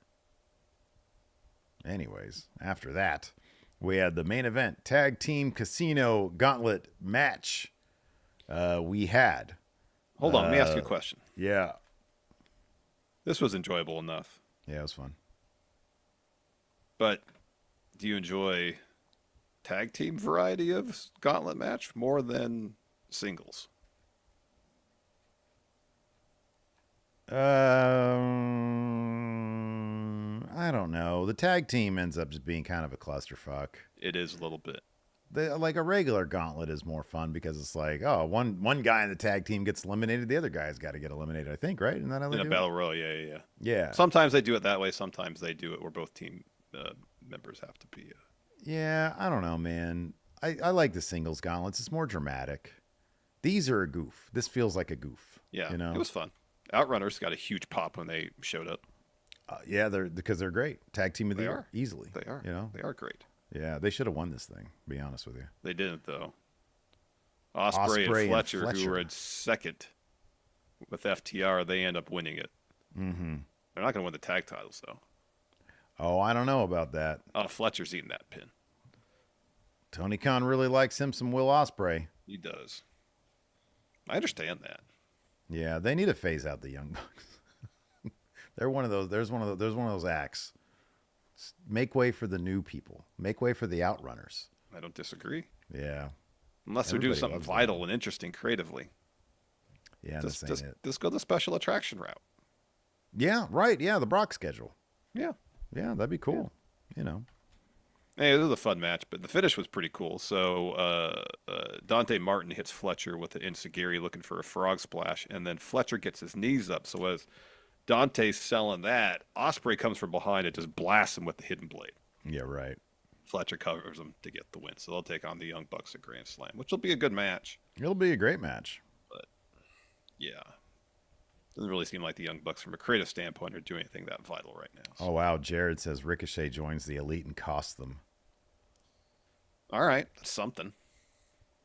Anyways, after that, we had the main event, Tag Team Casino Gauntlet match. We had... Hold on, let me ask you a question. Yeah. This was enjoyable enough. Yeah, it was fun. But do you enjoy tag team variety of gauntlet match more than singles? I don't know. The tag team ends up just being kind of a clusterfuck. It is a little bit. Like a regular gauntlet is more fun because it's like, one guy in the tag team gets eliminated, the other guy's got to get eliminated, I think, right? Isn't that how they do it? In a battle royal, yeah. Yeah. Sometimes they do it that way. Sometimes they do it where both team members have to be. Yeah, I don't know, man. I like the singles gauntlets. It's more dramatic. These are a goof. This feels like a goof. Yeah, you know? It was fun. Outrunners got a huge pop when they showed up. Yeah, because they're great. Tag team of the year, easily. They are. You know, they are great. Yeah, they should have won this thing, to be honest with you. They didn't, though. Ospreay and Fletcher, who were in second with FTR, they end up winning it. Mm-hmm. They're not going to win the tag titles, though. Oh, I don't know about that. Fletcher's eating that pin. Tony Khan really likes him some Will Ospreay. He does. I understand that. Yeah, they need to phase out the Young Bucks. They're one of those. There's one of those acts. Make way for the new people. Make way for the Outrunners. I don't disagree. Yeah. Unless they're doing something vital and interesting creatively. Yeah, this ain't it. Just go the special attraction route. Yeah, right. Yeah, the Brock schedule. Yeah. Yeah, that'd be cool. Yeah. You know. Hey, it was a fun match, but the finish was pretty cool. So Dante Martin hits Fletcher with the Enziguri looking for a frog splash, and then Fletcher gets his knees up. So as Dante's selling that, Ospreay comes from behind and just blasts him with the hidden blade. Yeah, right. Fletcher covers him to get the win. So they'll take on the Young Bucks at Grand Slam, which will be a good match. It'll be a great match. But, yeah. Doesn't really seem like the Young Bucks, from a creative standpoint, are doing anything that vital right now. So. Oh, wow. Jared says Ricochet joins the Elite and costs them. All right. That's something.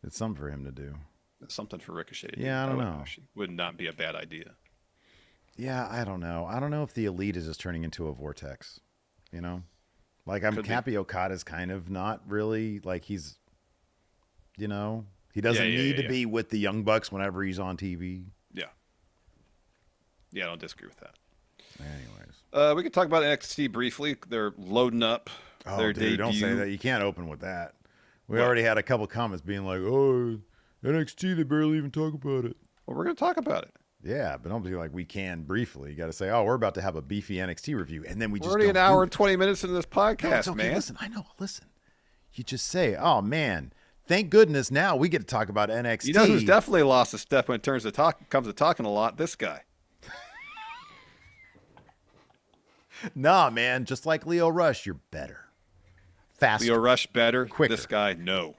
It's something for him to do. That's something for Ricochet to do. Yeah, I don't know. Would not be a bad idea. Yeah, I don't know. I don't know if the Elite is just turning into a vortex. You know? Like, Cappy Okada's kind of not really, like, he's, you know, he doesn't need to be with the Young Bucks whenever he's on TV. Yeah. Yeah, I don't disagree with that. Anyways. We could talk about NXT briefly. They're loading up their debut. Don't say that. You can't open with that. We already had a couple comments being like, oh, NXT, they barely even talk about it. Well, we're going to talk about it. Yeah, but don't be like, we can briefly. You got to say, oh, we're about to have a beefy NXT review. And then we're already an hour and 20 minutes into this podcast, no, it's okay. man. Listen, I know. Listen. You just say, oh, man, thank goodness now we get to talk about NXT. You know who's definitely lost a step when it comes to talking a lot? This guy. Nah, man, just like Leo Rush, you're better. faster. Leo Rush better. Quicker. This guy, no.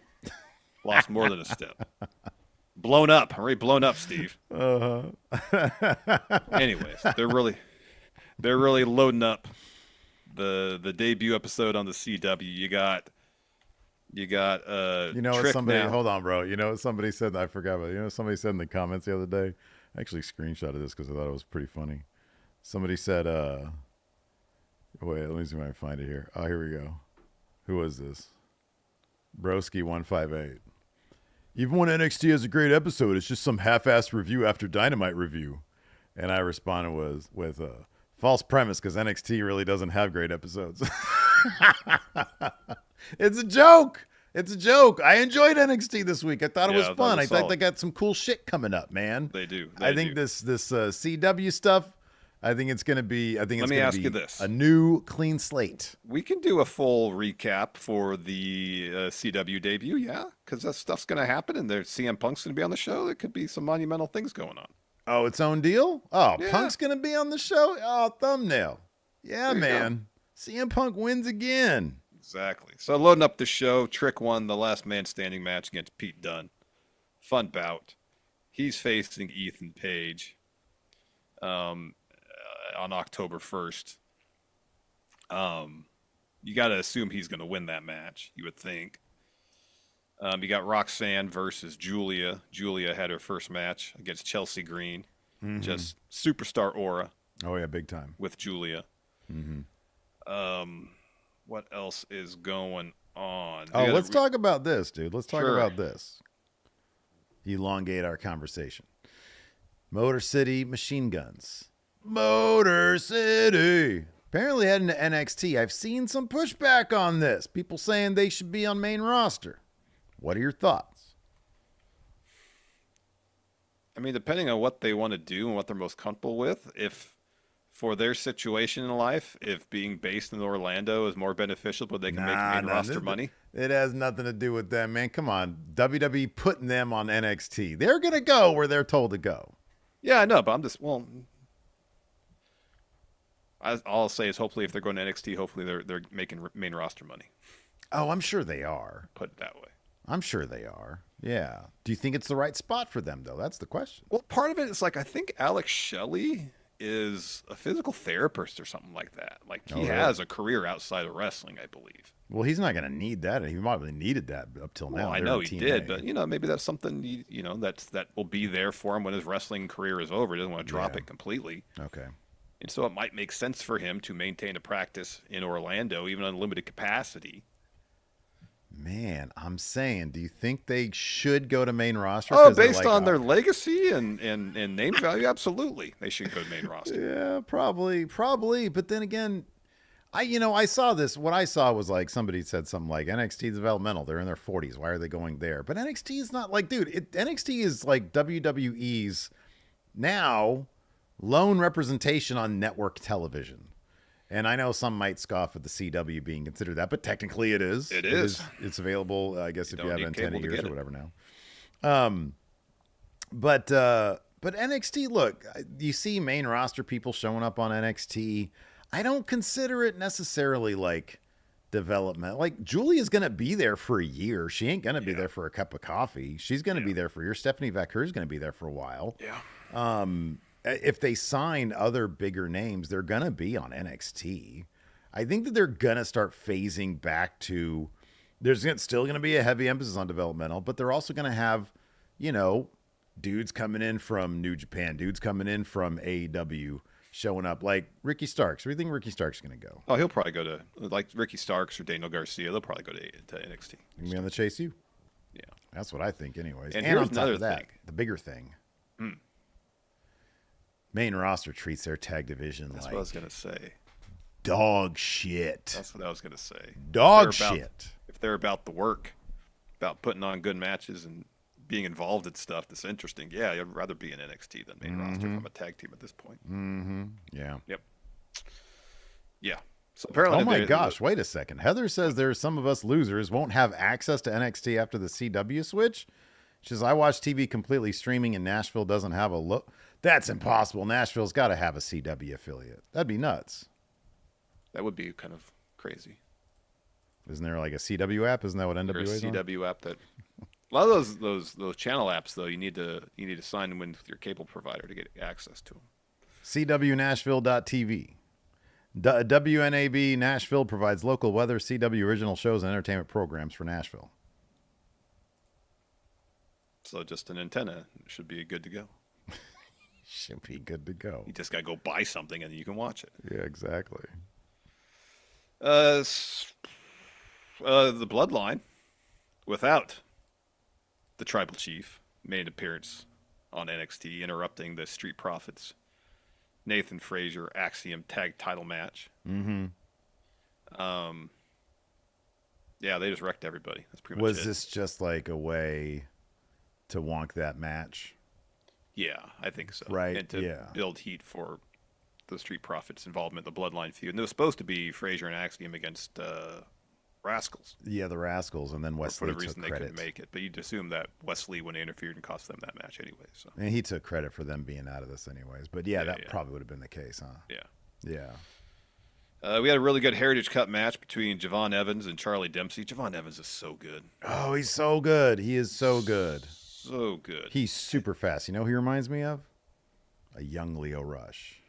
Lost more than a step. Blown up. I'm already blown up, Steve. Anyways, they're really loading up the debut episode on the CW. You got you know what Trick somebody now. hold on, bro. You know what somebody said? I forgot about it. You know what somebody said in the comments the other day? I actually screenshotted this because I thought it was pretty funny. Somebody said, wait, let me see if I can find it here. Oh, here we go. Who was this? Broski158. Even when NXT has a great episode, it's just some half-assed review after Dynamite review. And I responded with a false premise because NXT really doesn't have great episodes. It's a joke. It's a joke. I enjoyed NXT this week. I thought it was fun. I thought they got some cool shit coming up, man. They do. I think this CW stuff, I think it's going to be, Let me ask you this. A new clean slate. We can do a full recap for the CW debut, yeah? Because that stuff's going to happen, and CM Punk's going to be on the show. There could be some monumental things going on. Oh, its own deal? Oh, Yeah. Punk's going to be on the show? Oh, thumbnail. Yeah, man. CM Punk wins again. Exactly. So loading up the show, Trick won the last man standing match against Pete Dunne. Fun bout. He's facing Ethan Page on October 1st. You got to assume he's going to win that match, you would think. You got Roxanne versus Julia. Julia had her first match against Chelsea Green. Mm-hmm. Just superstar aura. Oh, yeah, big time. With Julia. Mm-hmm. What else is going on? Oh, let's talk about this, dude. Let's talk Sure. about this. Elongate our conversation. Motor City Machine Guns. Motor City. Apparently heading to NXT. I've seen some pushback on this. People saying they should be on main roster. What are your thoughts? I mean, depending on what they want to do and what they're most comfortable with, if for their situation in life, if being based in Orlando is more beneficial, but they can make main roster money. It has nothing to do with them, man. Come on. WWE putting them on NXT. They're going to go where they're told to go. Yeah, I know, but I'm just, all I'll say is hopefully if they're going to NXT, hopefully they're making main roster money. Oh, I'm sure they are. Put it that way. I'm sure they are. Yeah. Do you think it's the right spot for them, though? That's the question. Well, part of it is like, I think Alex Shelley is a physical therapist or something like that. Like he has a career outside of wrestling, I believe. Well, he's not going to need that. He probably needed that up till now. Well, I know he did, but maybe that's something that will be there for him when his wrestling career is over. He doesn't want to drop it completely. Okay. And so it might make sense for him to maintain a practice in Orlando, even on limited capacity. Man, I'm saying, do you think they should go to main roster? Oh, based on their legacy and name value, absolutely. They should go to main roster. Yeah, probably. But then again, I saw this. What I saw was like somebody said something like NXT developmental. They're in their 40s. Why are they going there? But NXT is not like, dude, NXT is like WWE's now lone representation on network television. And I know some might scoff at the CW being considered that, but technically it is. It is. It's available, I guess, if you have antenna ears or whatever now. But NXT, look, you see main roster people showing up on NXT. I don't consider it necessarily like development. Like Julia's going to be there for a year. She ain't going to be there for a cup of coffee. She's going to be there for a year. Stephanie Vaquer is going to be there for a while. Yeah. If they sign other bigger names, they're going to be on NXT. I think that they're going to start phasing back to, there's still going to be a heavy emphasis on developmental, but they're also going to have, dudes coming in from New Japan, dudes coming in from AEW showing up, like Ricky Starks. Where do you think Ricky Starks is going to go? Oh, he'll probably go to, like Ricky Starks or Daniel Garcia. They'll probably go to NXT. He'll be on the Chase U. Yeah. That's what I think anyways. And on here's top another of that, thing. the bigger thing. Main roster treats their tag division That's like what I was going to say. dog shit. That's what I was going to say. Dog shit. If they're about the work, about putting on good matches and being involved in stuff that's interesting, yeah, I'd rather be in NXT than main roster from a tag team at this point. Mm-hmm. Yeah. Yep. Yeah. So apparently, oh my gosh! Wait a second. Heather says there's some of us losers won't have access to NXT after the CW switch. She says I watch TV completely streaming, and Nashville doesn't have a look. That's impossible. Nashville's got to have a CW affiliate. That'd be nuts. That would be kind of crazy. Isn't there like a CW app? Isn't that what NWA is on? CW app that a lot of those channel apps though you need to sign in with your cable provider to get access to them. CWNashville.tv. WNAB Nashville provides local weather, CW original shows, and entertainment programs for Nashville. So just an antenna should be good to go. Should be good to go. You just got to go buy something and you can watch it. Yeah, exactly. The Bloodline, without the Tribal Chief, made an appearance on NXT, interrupting the Street Profits Nathan Frazier Axiom tag title match. Mm-hmm. Yeah, they just wrecked everybody. That's pretty much it. Was this just like a way to wonk that match? Yeah, I think so. Right, and to build heat for the Street Profits' involvement in the Bloodline feud. And it was supposed to be Frazier and Axiom against Rascals. Yeah, the Rascals, and then Wesley took credit. For the reason they couldn't make it. But you'd assume that Wesley wouldn't interfered and cost them that match anyway. So. And he took credit for them being out of this anyways. But that probably would have been the case, huh? Yeah. Yeah. We had a really good Heritage Cup match between Javon Evans and Charlie Dempsey. Javon Evans is so good. Oh, he's so good. He is so good. So good. He's super fast. You know who he reminds me of? A young Leo Rush.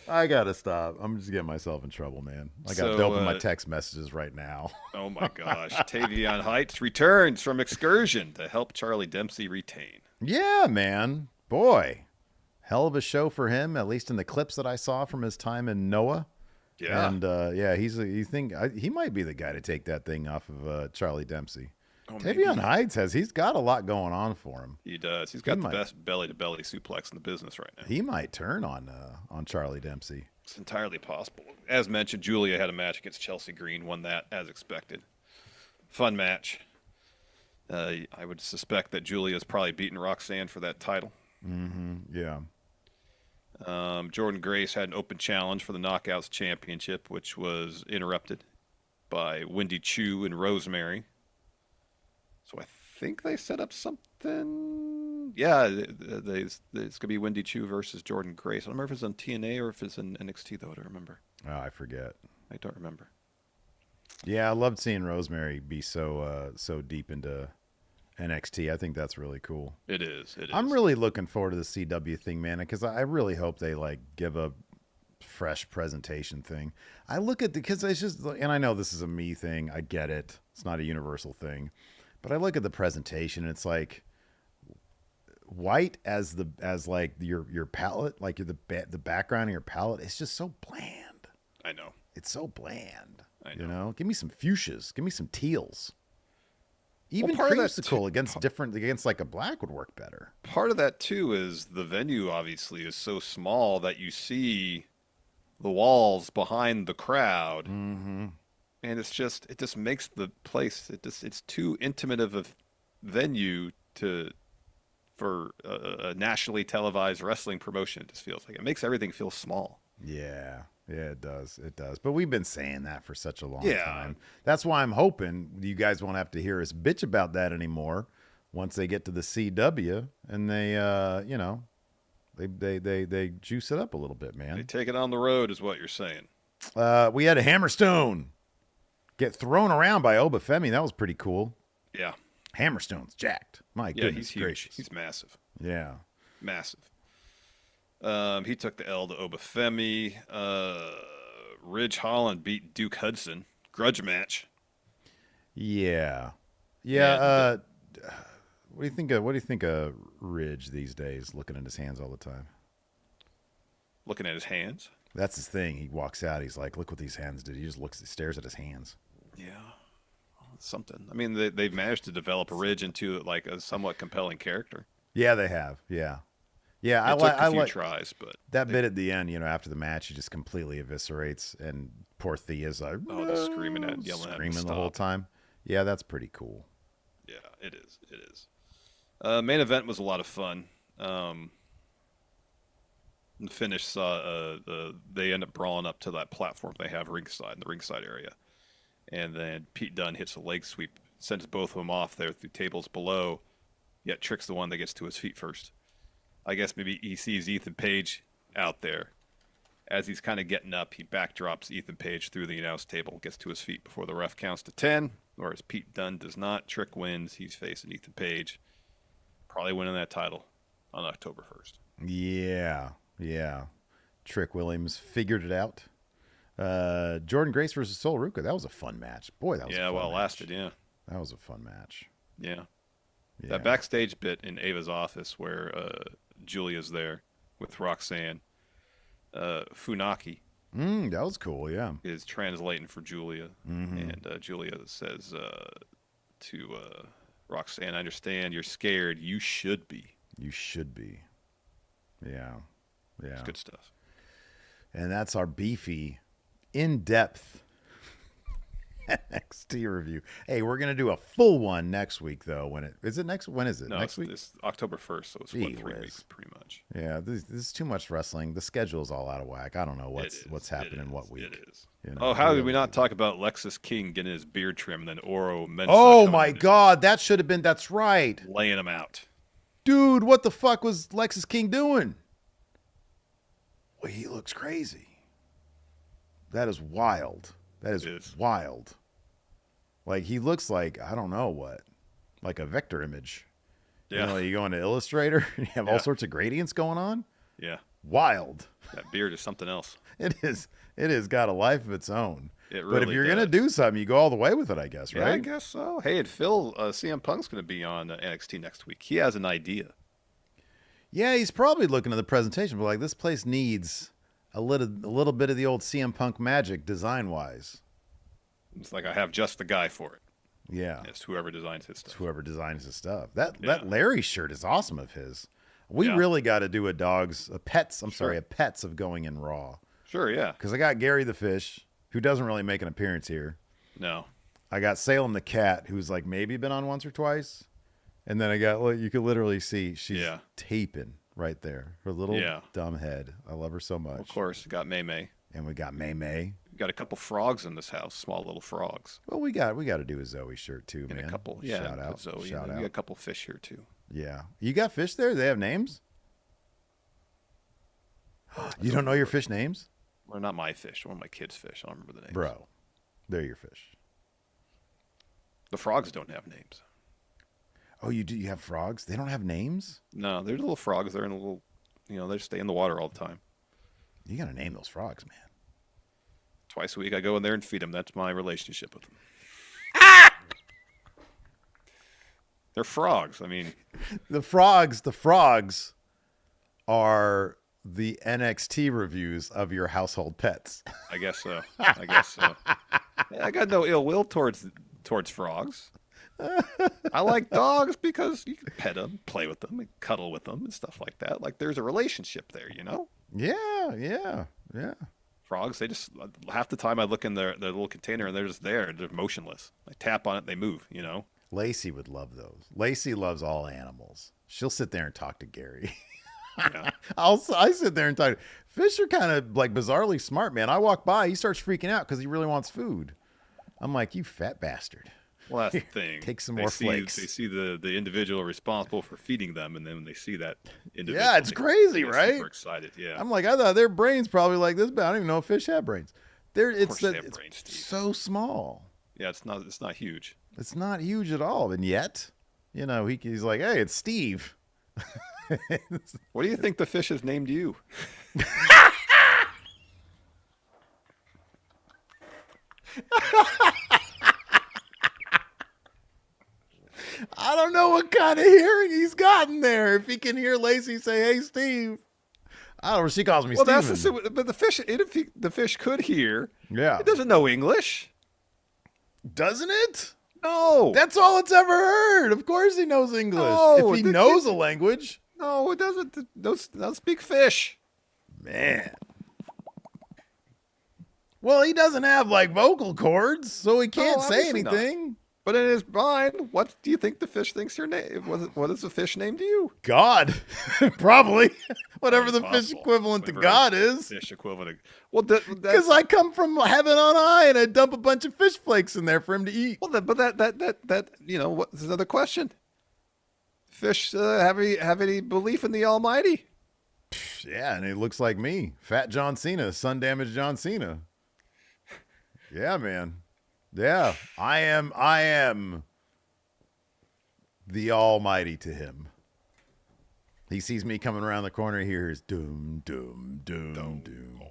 I gotta stop. I'm just getting myself in trouble, man. I got to open my text messages right now. Oh my gosh. Tavion Heights returns from excursion to help Charlie Dempsey retain. Yeah, man. Boy. Hell of a show for him, at least in the clips that I saw from his time in Noah. Yeah. And he might be the guy to take that thing off of Charlie Dempsey. Oh, Tavion Heights he's got a lot going on for him. He does. He's got the best belly-to-belly suplex in the business right now. He might turn on Charlie Dempsey. It's entirely possible. As mentioned, Julia had a match against Chelsea Green, won that as expected. Fun match. I would suspect that Julia's probably beaten Roxanne for that title. Mm-hmm. Yeah. Jordan Grace had an open challenge for the Knockouts Championship, which was interrupted by Wendy Chu and Rosemary. So I think they set up something. Yeah, it's going to be Wendy Chu versus Jordan Grace. I don't remember if it's on TNA or if it's in NXT, though. I don't remember. Oh, I forget. I don't remember. Yeah, I loved seeing Rosemary be so deep into NXT. I think that's really cool. It is. I'm really looking forward to the CW thing, man, because I really hope they give a fresh presentation thing. I look at because it's just, and I know this is a me thing. I get it. It's not a universal thing. But I look at the presentation, and it's like white as your palette, like the background of your palette. It's just so bland. I know. It's so bland. I know. You know, give me some fuchsias, give me some teals. Even creamsicle against like a black would work better. Part of that too is the venue obviously is so small that you see the walls behind the crowd. Mm-hmm. And it just makes the place, it's too intimate of a venue for a nationally televised wrestling promotion. It just feels like it makes everything feel small. Yeah, it does. But we've been saying that for such a long time. That's why I'm hoping you guys won't have to hear us bitch about that anymore once they get to the CW and they, they juice it up a little bit, man. They take it on the road is what you're saying. We had a Hammerstone get thrown around by Obafemi. That was pretty cool. Yeah. Hammerstone's jacked. My goodness gracious. He's massive. Yeah. Massive. He took the L to Obafemi. Ridge Holland beat Duke Hudson. Grudge match. Yeah. What do you think of Ridge these days, looking at his hands all the time? Looking at his hands? That's his thing. He walks out. He's like, look what these hands did. He just stares at his hands. Yeah. Something. I mean, they've managed to develop Ridge into like a somewhat compelling character. Yeah, they have. Yeah. Yeah. It took a few tries, but that bit at the end, after the match, he just completely eviscerates, and poor Thea's like, just screaming and yelling at him the whole time. Yeah, that's pretty cool. Yeah, it is. It is. Main event was a lot of fun. The finish saw they end up brawling up to that platform they have ringside in the ringside area, and then Pete Dunne hits a leg sweep, sends both of them off there through tables below, yet tricks the one that gets to his feet first. I guess maybe he sees Ethan Page out there, As he's kind of getting up, he backdrops Ethan Page through the announce table, gets to his feet before the ref counts to 10. Whereas Pete Dunne does not. Trick wins. He's facing Ethan Page. Probably winning that title on October 1st. Yeah. Trick Williams figured it out. Jordan Grace versus Sol Ruca. That was a fun match. Boy, that was a fun match. It lasted, yeah. That was a fun match. Yeah. That backstage bit in Ava's office where Julia's there with Roxanne. Funaki. That was cool, yeah. Is translating for Julia. And Julia says to Roxanne, I understand you're scared. You should be. You should be. Yeah. It's good stuff. And that's our beefy, in-depth NXT review. Hey, we're gonna do a full one next week, though. When is it next? When is it? No, next week? It's October 1st, so it's 3 weeks, pretty much. Yeah, this is too much wrestling. The schedule's all out of whack. I don't know what's happening what week. It is. You know, how did we not talk about Lexus King getting his beard trimmed and then Oro Mensah? Oh my God, that should have been. That's right. Laying him out. Dude, what the fuck was Lexus King doing? Well, he looks crazy. That is wild. That is wild. Like, he looks like, I don't know what, like a vector image. Yeah. You know, you go into Illustrator, and you have all sorts of gradients going on. Yeah. Wild. That beard is something else. It is. It has got a life of its own. It really But if you're going to do something, you go all the way with it, I guess, right? Yeah, I guess so. Hey, and Phil, CM Punk's going to be on NXT next week. He has an idea. Yeah, he's probably looking at the presentation, but like, this place needs a little bit of the old CM Punk magic design-wise. It's like I have just the guy for it. Yeah. It's whoever designs his stuff. It's whoever designs his stuff. That Larry shirt is awesome of his. We really got to do a Pets of Going in Raw. Sure, yeah. Because I got Gary the Fish, who doesn't really make an appearance here. No. I got Salem the Cat, who's like maybe been on once or twice. And then I got, you could literally see she's taping right there. Her little dumb head. I love her so much. Of course, got May May. And we got May May. We got a couple frogs in this house, small little frogs. Well, we got to do a Zoe shirt too, and man. A couple, shout out, Zoe. Shout out. We got a couple fish here too. Yeah, you got fish there? They have names? You don't know your fish names? Well, not my fish. One of my kids' fish. I don't remember the names. Bro, they're your fish. The frogs don't have names. Oh, you do? You have frogs? They don't have names? No, they're little frogs. They're in a little, they stay in the water all the time. You got to name those frogs, man. Twice a week I go in there and feed them. That's my relationship with them. They're frogs. I mean, the frogs are the NXT reviews of your household pets. I guess so. I got no ill will towards frogs. I like dogs because you can pet them, play with them, and cuddle with them and stuff like that. Like, there's a relationship there, Yeah. Frogs, they just, half the time I look in their little container and they're just there. They're motionless. I tap on it, they move, Lacey would love those. Lacey loves all animals. She'll sit there and talk to Gary. Yeah. I sit there and talk. Fish are kind of like bizarrely smart, man. I walk by, he starts freaking out because he really wants food. I'm like, you fat bastard. Well, that's the thing. Take some more flakes. They see the individual responsible for feeding them, and then when they see that individual, yeah, it's crazy, right? Super excited, yeah. I'm like, I thought their brains probably like this, but I don't even know if fish have brains. It's brains, so small. Yeah, it's not huge. It's not huge at all, and yet, he's like, hey, it's Steve. What do you think the fish has named you? I don't know what kind of hearing he's gotten there. If he can hear Lacey say, "Hey, Steve," I don't know. She calls me Steven. But the fish, the fish could hear. Yeah, it doesn't know English, doesn't it? No, that's all it's ever heard. Of course, he knows English. No, if he knows a language, no, it doesn't. Don't speak fish, man. Well, he doesn't have like vocal cords, so he can't say anything. Not. But in his mind, what do you think the fish thinks your name? What is the fish named to you? God, probably. Whatever the fish equivalent to God is. Fish equivalent. Because I come from heaven on high, and I dump a bunch of fish flakes in there for him to eat. Well, but that what's another question? Fish have any belief in the Almighty? Yeah, and it looks like me. Fat John Cena, sun damaged John Cena. Yeah, man. Yeah, I am the almighty to him. He sees me coming around the corner, he hears doom, doom, doom, doom. Doom.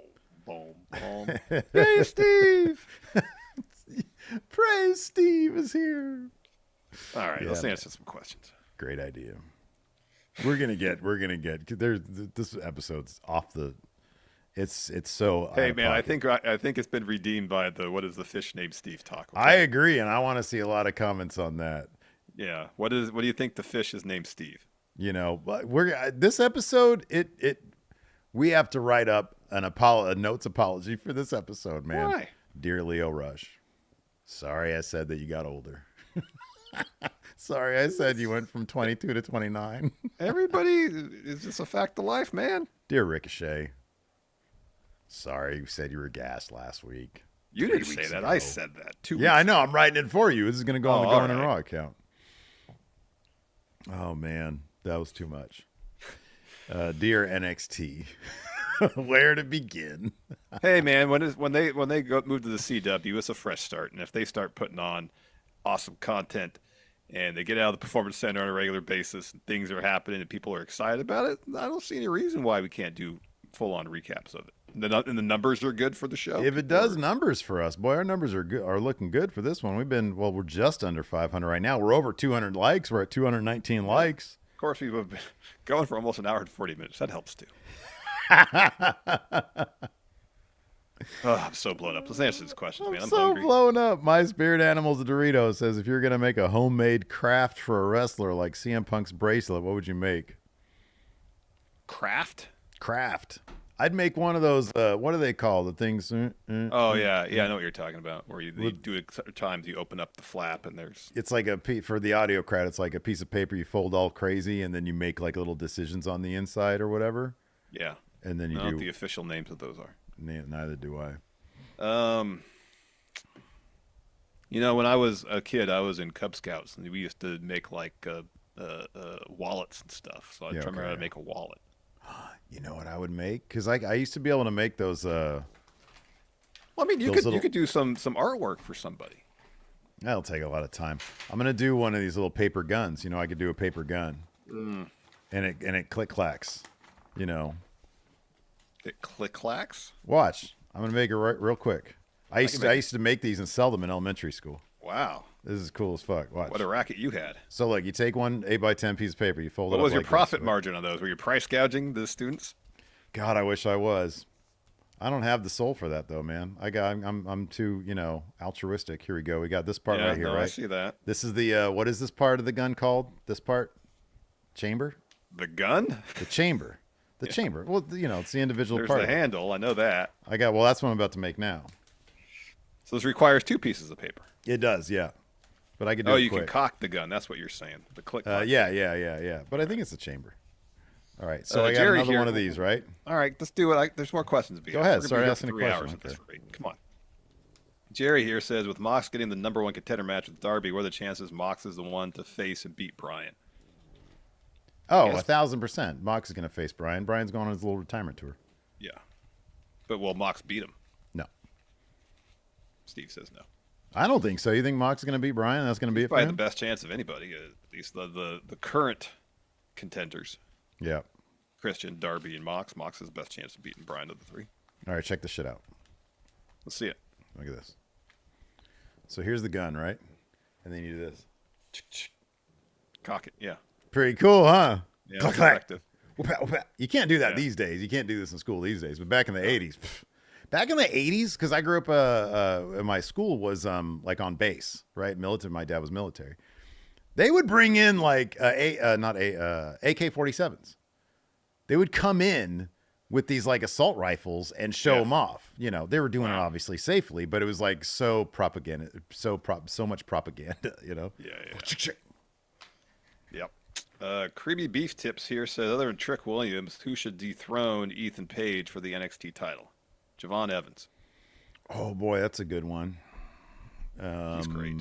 Boom, boom. Hey, Steve! Praise Steve is here. All right, let's answer some questions. Great idea. We're gonna get. There's this episode's off the. It's so. Hey man, I think it's been redeemed by the what is the fish named Steve talk. Okay? I agree, and I want to see a lot of comments on that. Yeah. What do you think the fish is named Steve? This episode. We have to write up a notes apology for this episode, man. Why? Dear Leo Rush, sorry I said that you got older. Sorry I said you went from 22 to 29. Everybody, is just a fact of life, man. Dear Ricochet, sorry you said you were gassed last week. You didn't say that. I said that. 2 weeks Yeah, I know. I'm writing it for you. This is going to go on the Going in Raw account. Oh, man. That was too much. Dear NXT, where to begin? Hey, man, when they move to the CW, it's a fresh start. And if they start putting on awesome content and they get out of the Performance Center on a regular basis and things are happening and people are excited about it, I don't see any reason why we can't do full-on recaps of it. And the numbers are good for the show. If it does numbers for us, boy, our numbers are looking good for this one. We're just under 500 right now. We're over 200 likes. We're at 219 likes. Of course, we've been going for almost an hour and 40 minutes. That helps too. I'm so blown up. Let's answer these questions, man. I'm so hungry. Blown up. My spirit animal's a Dorito says, if you're going to make a homemade craft for a wrestler like CM Punk's bracelet, what would you make? Craft. I'd make one of those, what do they call the things? Oh, yeah. Yeah, I know what you're talking about. Where you do it at times, you open up the flap and there's... It's like for the audio crowd, it's like a piece of paper you fold all crazy and then you make like little decisions on the inside or whatever. Yeah. And then you do... the official names of those are. Neither do I. When I was a kid, I was in Cub Scouts and we used to make like wallets and stuff. So I'd try to remember how to make a wallet. You know what I would make? Because I used to be able to make those. Well, I mean, you could do some artwork for somebody. That'll take a lot of time. I'm gonna do one of these little paper guns. I could do a paper gun, and it click clacks. It click clacks. Watch, I'm gonna make it real quick. I used to make these and sell them in elementary school. Wow. This is cool as fuck. Watch. What a racket you had. So, look, you take one 8x10 piece of paper, you fold it up. What was your profit margin on those? Were you price gouging the students? God, I wish I was. I don't have the soul for that, though, man. I'm too, altruistic. Here we go. We got this part right here, right? I see that. This is the, what is this part of the gun called? This part? Chamber? The gun? The chamber. The chamber. Well, it's the individual There's part. There's the handle. I know that. That's what I'm about to make now. So this requires 2 pieces of paper. It does, yeah. But I could do it quick. You can cock the gun. That's what you're saying. The click. Yeah. But I think it's a chamber. All right. So I got another one of these, right? All right. Let's do it. There's more questions. Go ahead. Start asking a question. Okay. Come on. Jerry here says, with Mox getting the number 1 contender match with Darby, what are the chances Mox is the one to face and beat Bryan? Oh, 1,000%. Mox is going to face Bryan. Bryan's going on his little retirement tour. Yeah. But will Mox beat him? No. Steve says no. I don't think so. You think Mox is going to beat Bryan? That's going to be it for him? Probably the best chance of anybody, at least the current contenders. Yeah. Christian, Darby, and Mox. Mox has the best chance of beating Bryan of the 3. All right, check this shit out. Let's see it. Look at this. So here's the gun, right? And then you do this. Cock it, yeah. Pretty cool, huh? Yeah, clack, effective. You can't do that these days. You can't do this in school these days. But back in the 80s... Back in the 80s, because I grew up, my school was like on base, right? Military. My dad was military. They would bring in like AK-47s. They would come in with these like assault rifles and show them off. They were doing it obviously safely, but it was like so propaganda, so much propaganda. Yeah. Yep. Creamy Beef Tips here says, other than Trick Williams, who should dethrone Ethan Page for the NXT title? Javon Evans. Oh, boy, that's a good one. He's great.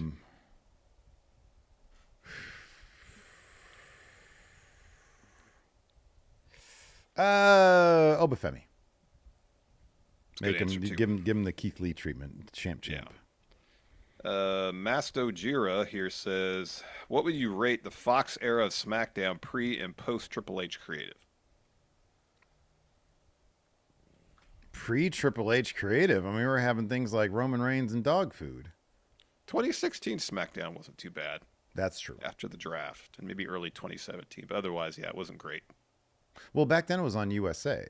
Obafemi. Make him give him the Keith Lee treatment. Champ. Yeah. Masto Jira here says, what would you rate the Fox era of SmackDown pre and post Triple H creative? Pre Triple H creative. I mean, we were having things like Roman Reigns and dog food. 2016 SmackDown wasn't too bad. That's true. After the draft, and maybe early 2017, but otherwise, yeah, it wasn't great. Well, back then it was on USA.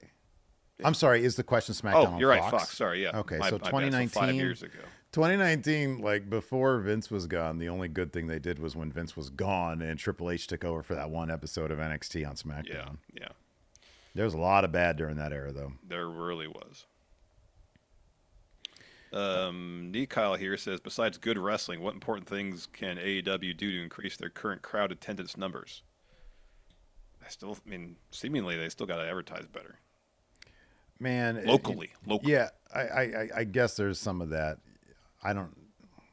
I'm sorry, is the question SmackDown on you're right, Fox? Fox. Sorry, yeah. Okay, so 2019, so 5 years ago. 2019, like before Vince was gone, the only good thing they did was when Vince was gone and Triple H took over for that one episode of NXT on SmackDown. Yeah. There was a lot of bad during that era, though. There really was. Kyle here says, besides good wrestling, what important things can AEW do to increase their current crowd attendance numbers? Seemingly they still got to advertise better. Man, locally. Yeah, I guess there's some of that.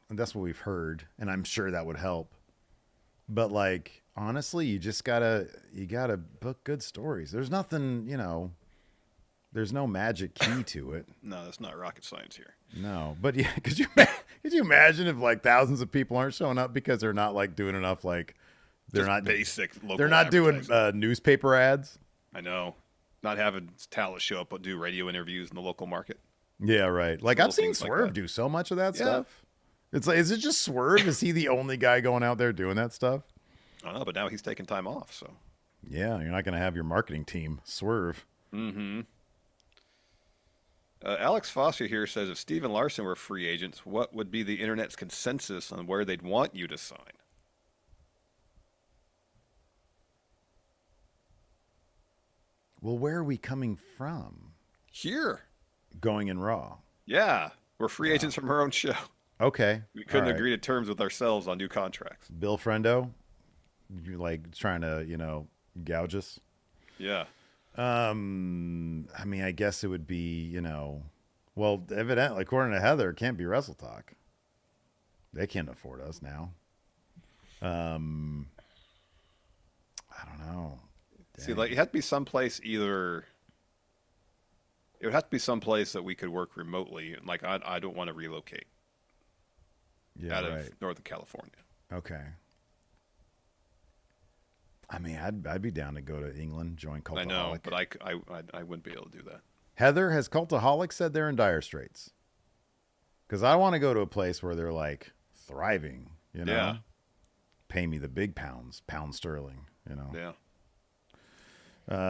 That's what we've heard, and I'm sure that would help. But like, honestly, you gotta book good stories. There's nothing, there's no magic key to it. No, that's not rocket science here. No, but yeah, could you imagine if like thousands of people aren't showing up because they're not like doing enough, like they're just not basic local they're not doing newspaper ads. I know. Not having talent show up but do radio interviews in the local market. Yeah, right. Like I've seen Swerve do so much of that stuff. It's like, is it just Swerve? Is he the only guy going out there doing that stuff? I don't know, but now he's taking time off, so. Yeah, you're not going to have your marketing team Swerve. Mm-hmm. Alex Foster here says, if Steve and Larson were free agents, what would be the internet's consensus on where they'd want you to sign? Well, where are we coming from? Here. Going in Raw. Yeah. We're free agents from our own show. Okay. We couldn't agree to terms with ourselves on new contracts. Bill Friendo? You like trying to, gouge us? Yeah. I mean, I guess it would be, well, evidently, according to Heather, it can't be Wrestle Talk. They can't afford us now. I don't know. Dang. See, like, it had to be someplace either. It would have to be someplace that we could work remotely. Like, I don't want to relocate out of Northern California. Okay. I mean, I'd be down to go to England, join Cultaholic. I know, but I wouldn't be able to do that. Heather, has Cultaholic said they're in dire straits? Because I want to go to a place where they're like thriving, Yeah. Pay me the big pounds, pound sterling, Yeah.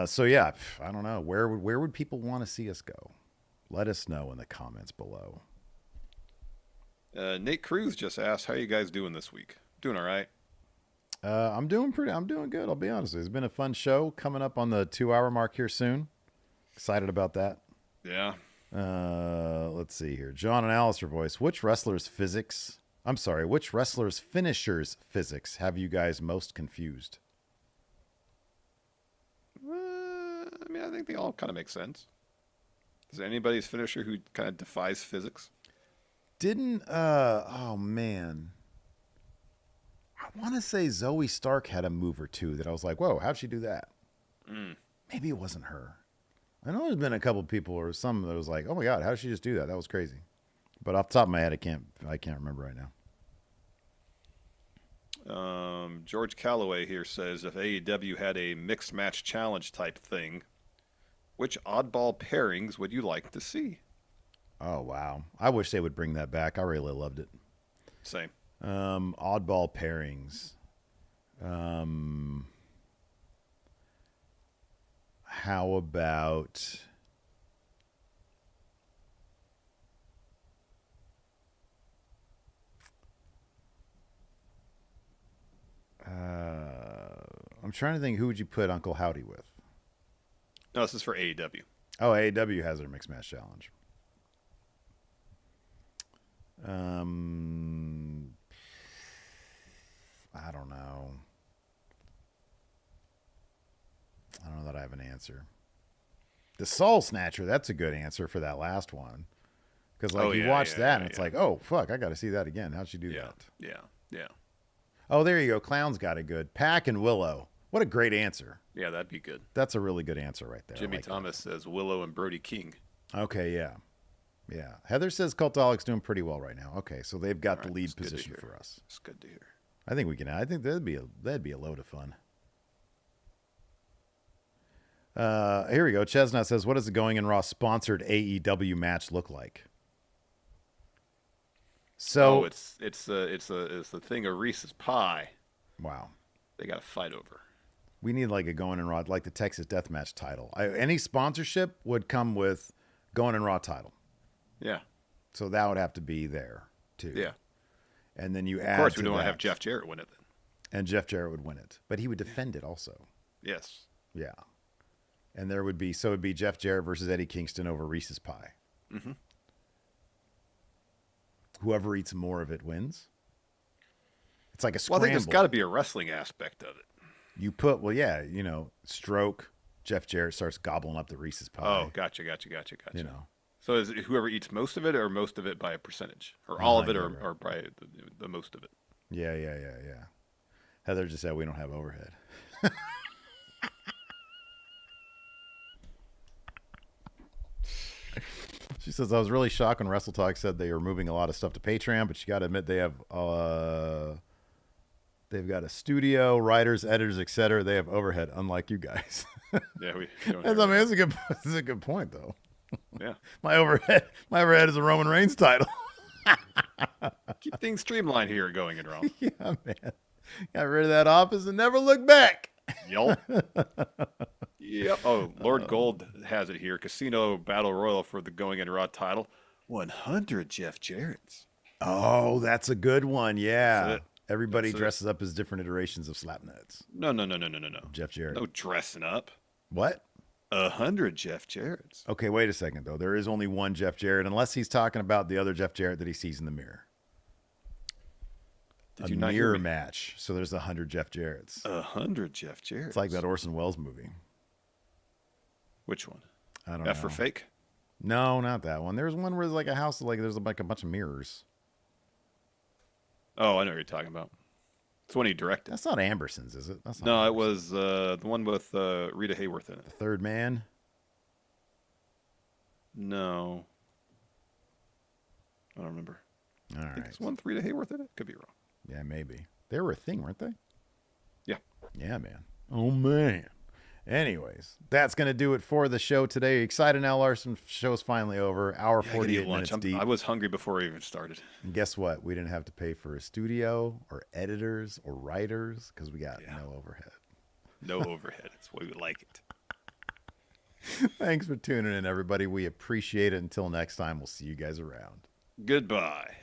So yeah, I don't know. Where would people want to see us go? Let us know in the comments below. Nate Cruz just asked, how are you guys doing this week? Doing all right. I'm doing good. I'll be honest. It's been a fun show coming up on the 2-hour mark here soon. Excited about that. Yeah. Let's see here. John and Alistair voice. Which wrestlers' finishers' physics have you guys most confused? I think they all kind of make sense. Is there anybody's finisher who kind of defies physics? Oh man. I want to say Zoe Stark had a move or two that I was like, whoa, how'd she do that? Maybe it wasn't her. I know there's been a couple people or some that was like, oh my God, how did she just do that? That was crazy. But off the top of my head, I can't remember right now. George Calloway here says, if AEW had a mixed match challenge type thing, which oddball pairings would you like to see? Oh, wow. I wish they would bring that back. I really loved it. Same. Oddball pairings. How about... I'm trying to think, who would you put Uncle Howdy with? No, this is for AEW. Oh, AEW has their mixed match challenge. I don't know. I don't know that I have an answer. The Soul Snatcher, that's a good answer for that last one. Because you watch that and it's like, oh, fuck, I got to see that again. How'd she do that? Yeah. Oh, there you go. Clown's got it good. Pac and Willow. What a great answer. Yeah, that'd be good. That's a really good answer right there. Jimmy Thomas says Willow and Brody King. Okay, yeah. Yeah. Heather says Cultaholic's doing pretty well right now. Okay, so they've got the lead position for us. It's good to hear. I think that'd be a load of fun. Here we go. Chestnut says, what does the Going in Raw sponsored AEW match look like? So it's the thing of Reese's Pie. Wow. They got to fight over. We need like a Going in Raw, like the Texas Deathmatch title. Any sponsorship would come with Going in Raw title. Yeah. So that would have to be there too. Yeah. And then you add. Of course, we don't want to have Jeff Jarrett win it then. And Jeff Jarrett would win it, but he would defend it also. Yes. Yeah. And there would be, so it would be Jeff Jarrett versus Eddie Kingston over Reese's Pie. Mm-hmm. Whoever eats more of it wins. It's like a scramble. Well, I think there's got to be a wrestling aspect of it. You put, stroke, Jeff Jarrett starts gobbling up the Reese's Pie. Oh, gotcha. You know. So is it whoever eats most of it or most of it by a percentage? Or all of it or by the most of it? Yeah. Heather just said we don't have overhead. She says, I was really shocked when Wrestle Talk said they were moving a lot of stuff to Patreon, but you got to admit they've got a studio, writers, editors, etc. They have overhead, unlike you guys. Yeah, we don't. That's a good point, though. Yeah, my overhead is a Roman Reigns title. Keep things streamlined here, Going in Raw. Yeah, man. Got rid of that office and never looked back. Yep. Yep. Oh, Lord Gold has it here. Casino Battle Royal for the Going in Raw title. 100 Jeff Jarrett's. Oh, that's a good one. Yeah. Everybody dresses up as different iterations of Slapnuts. No. Jeff Jarrett. No dressing up. What? 100 Jeff Jarrett's. Okay, wait a second, though. There is only one Jeff Jarrett, unless he's talking about the other Jeff Jarrett that he sees in the mirror. Did you not hear mirror me? Match. So there's 100 Jeff Jarrett's. 100 Jeff Jarrett's. It's like that Orson Welles movie. Which one? I don't know. F for Fake? No, not that one. There's one where there's like a house, like there's like a bunch of mirrors. Oh, I know what you're talking about. It's one he directed. That's not Amberson's, is it? That's not No, Amberson's. it was the one with Rita Hayworth in it. The Third Man? No. I don't remember. All I right. think it's one with Rita Hayworth in it. Could be wrong. Yeah, maybe. They were a thing, weren't they? Yeah. Yeah, man. Oh, man. Anyways, that's going to do it for the show today. Excited now, Larson. Show's finally over. Hour 48 minutes deep. I was hungry before we even started. And guess what? We didn't have to pay for a studio or editors or writers because we got no overhead. No overhead. That's the way we like it. Thanks for tuning in, everybody. We appreciate it. Until next time, we'll see you guys around. Goodbye.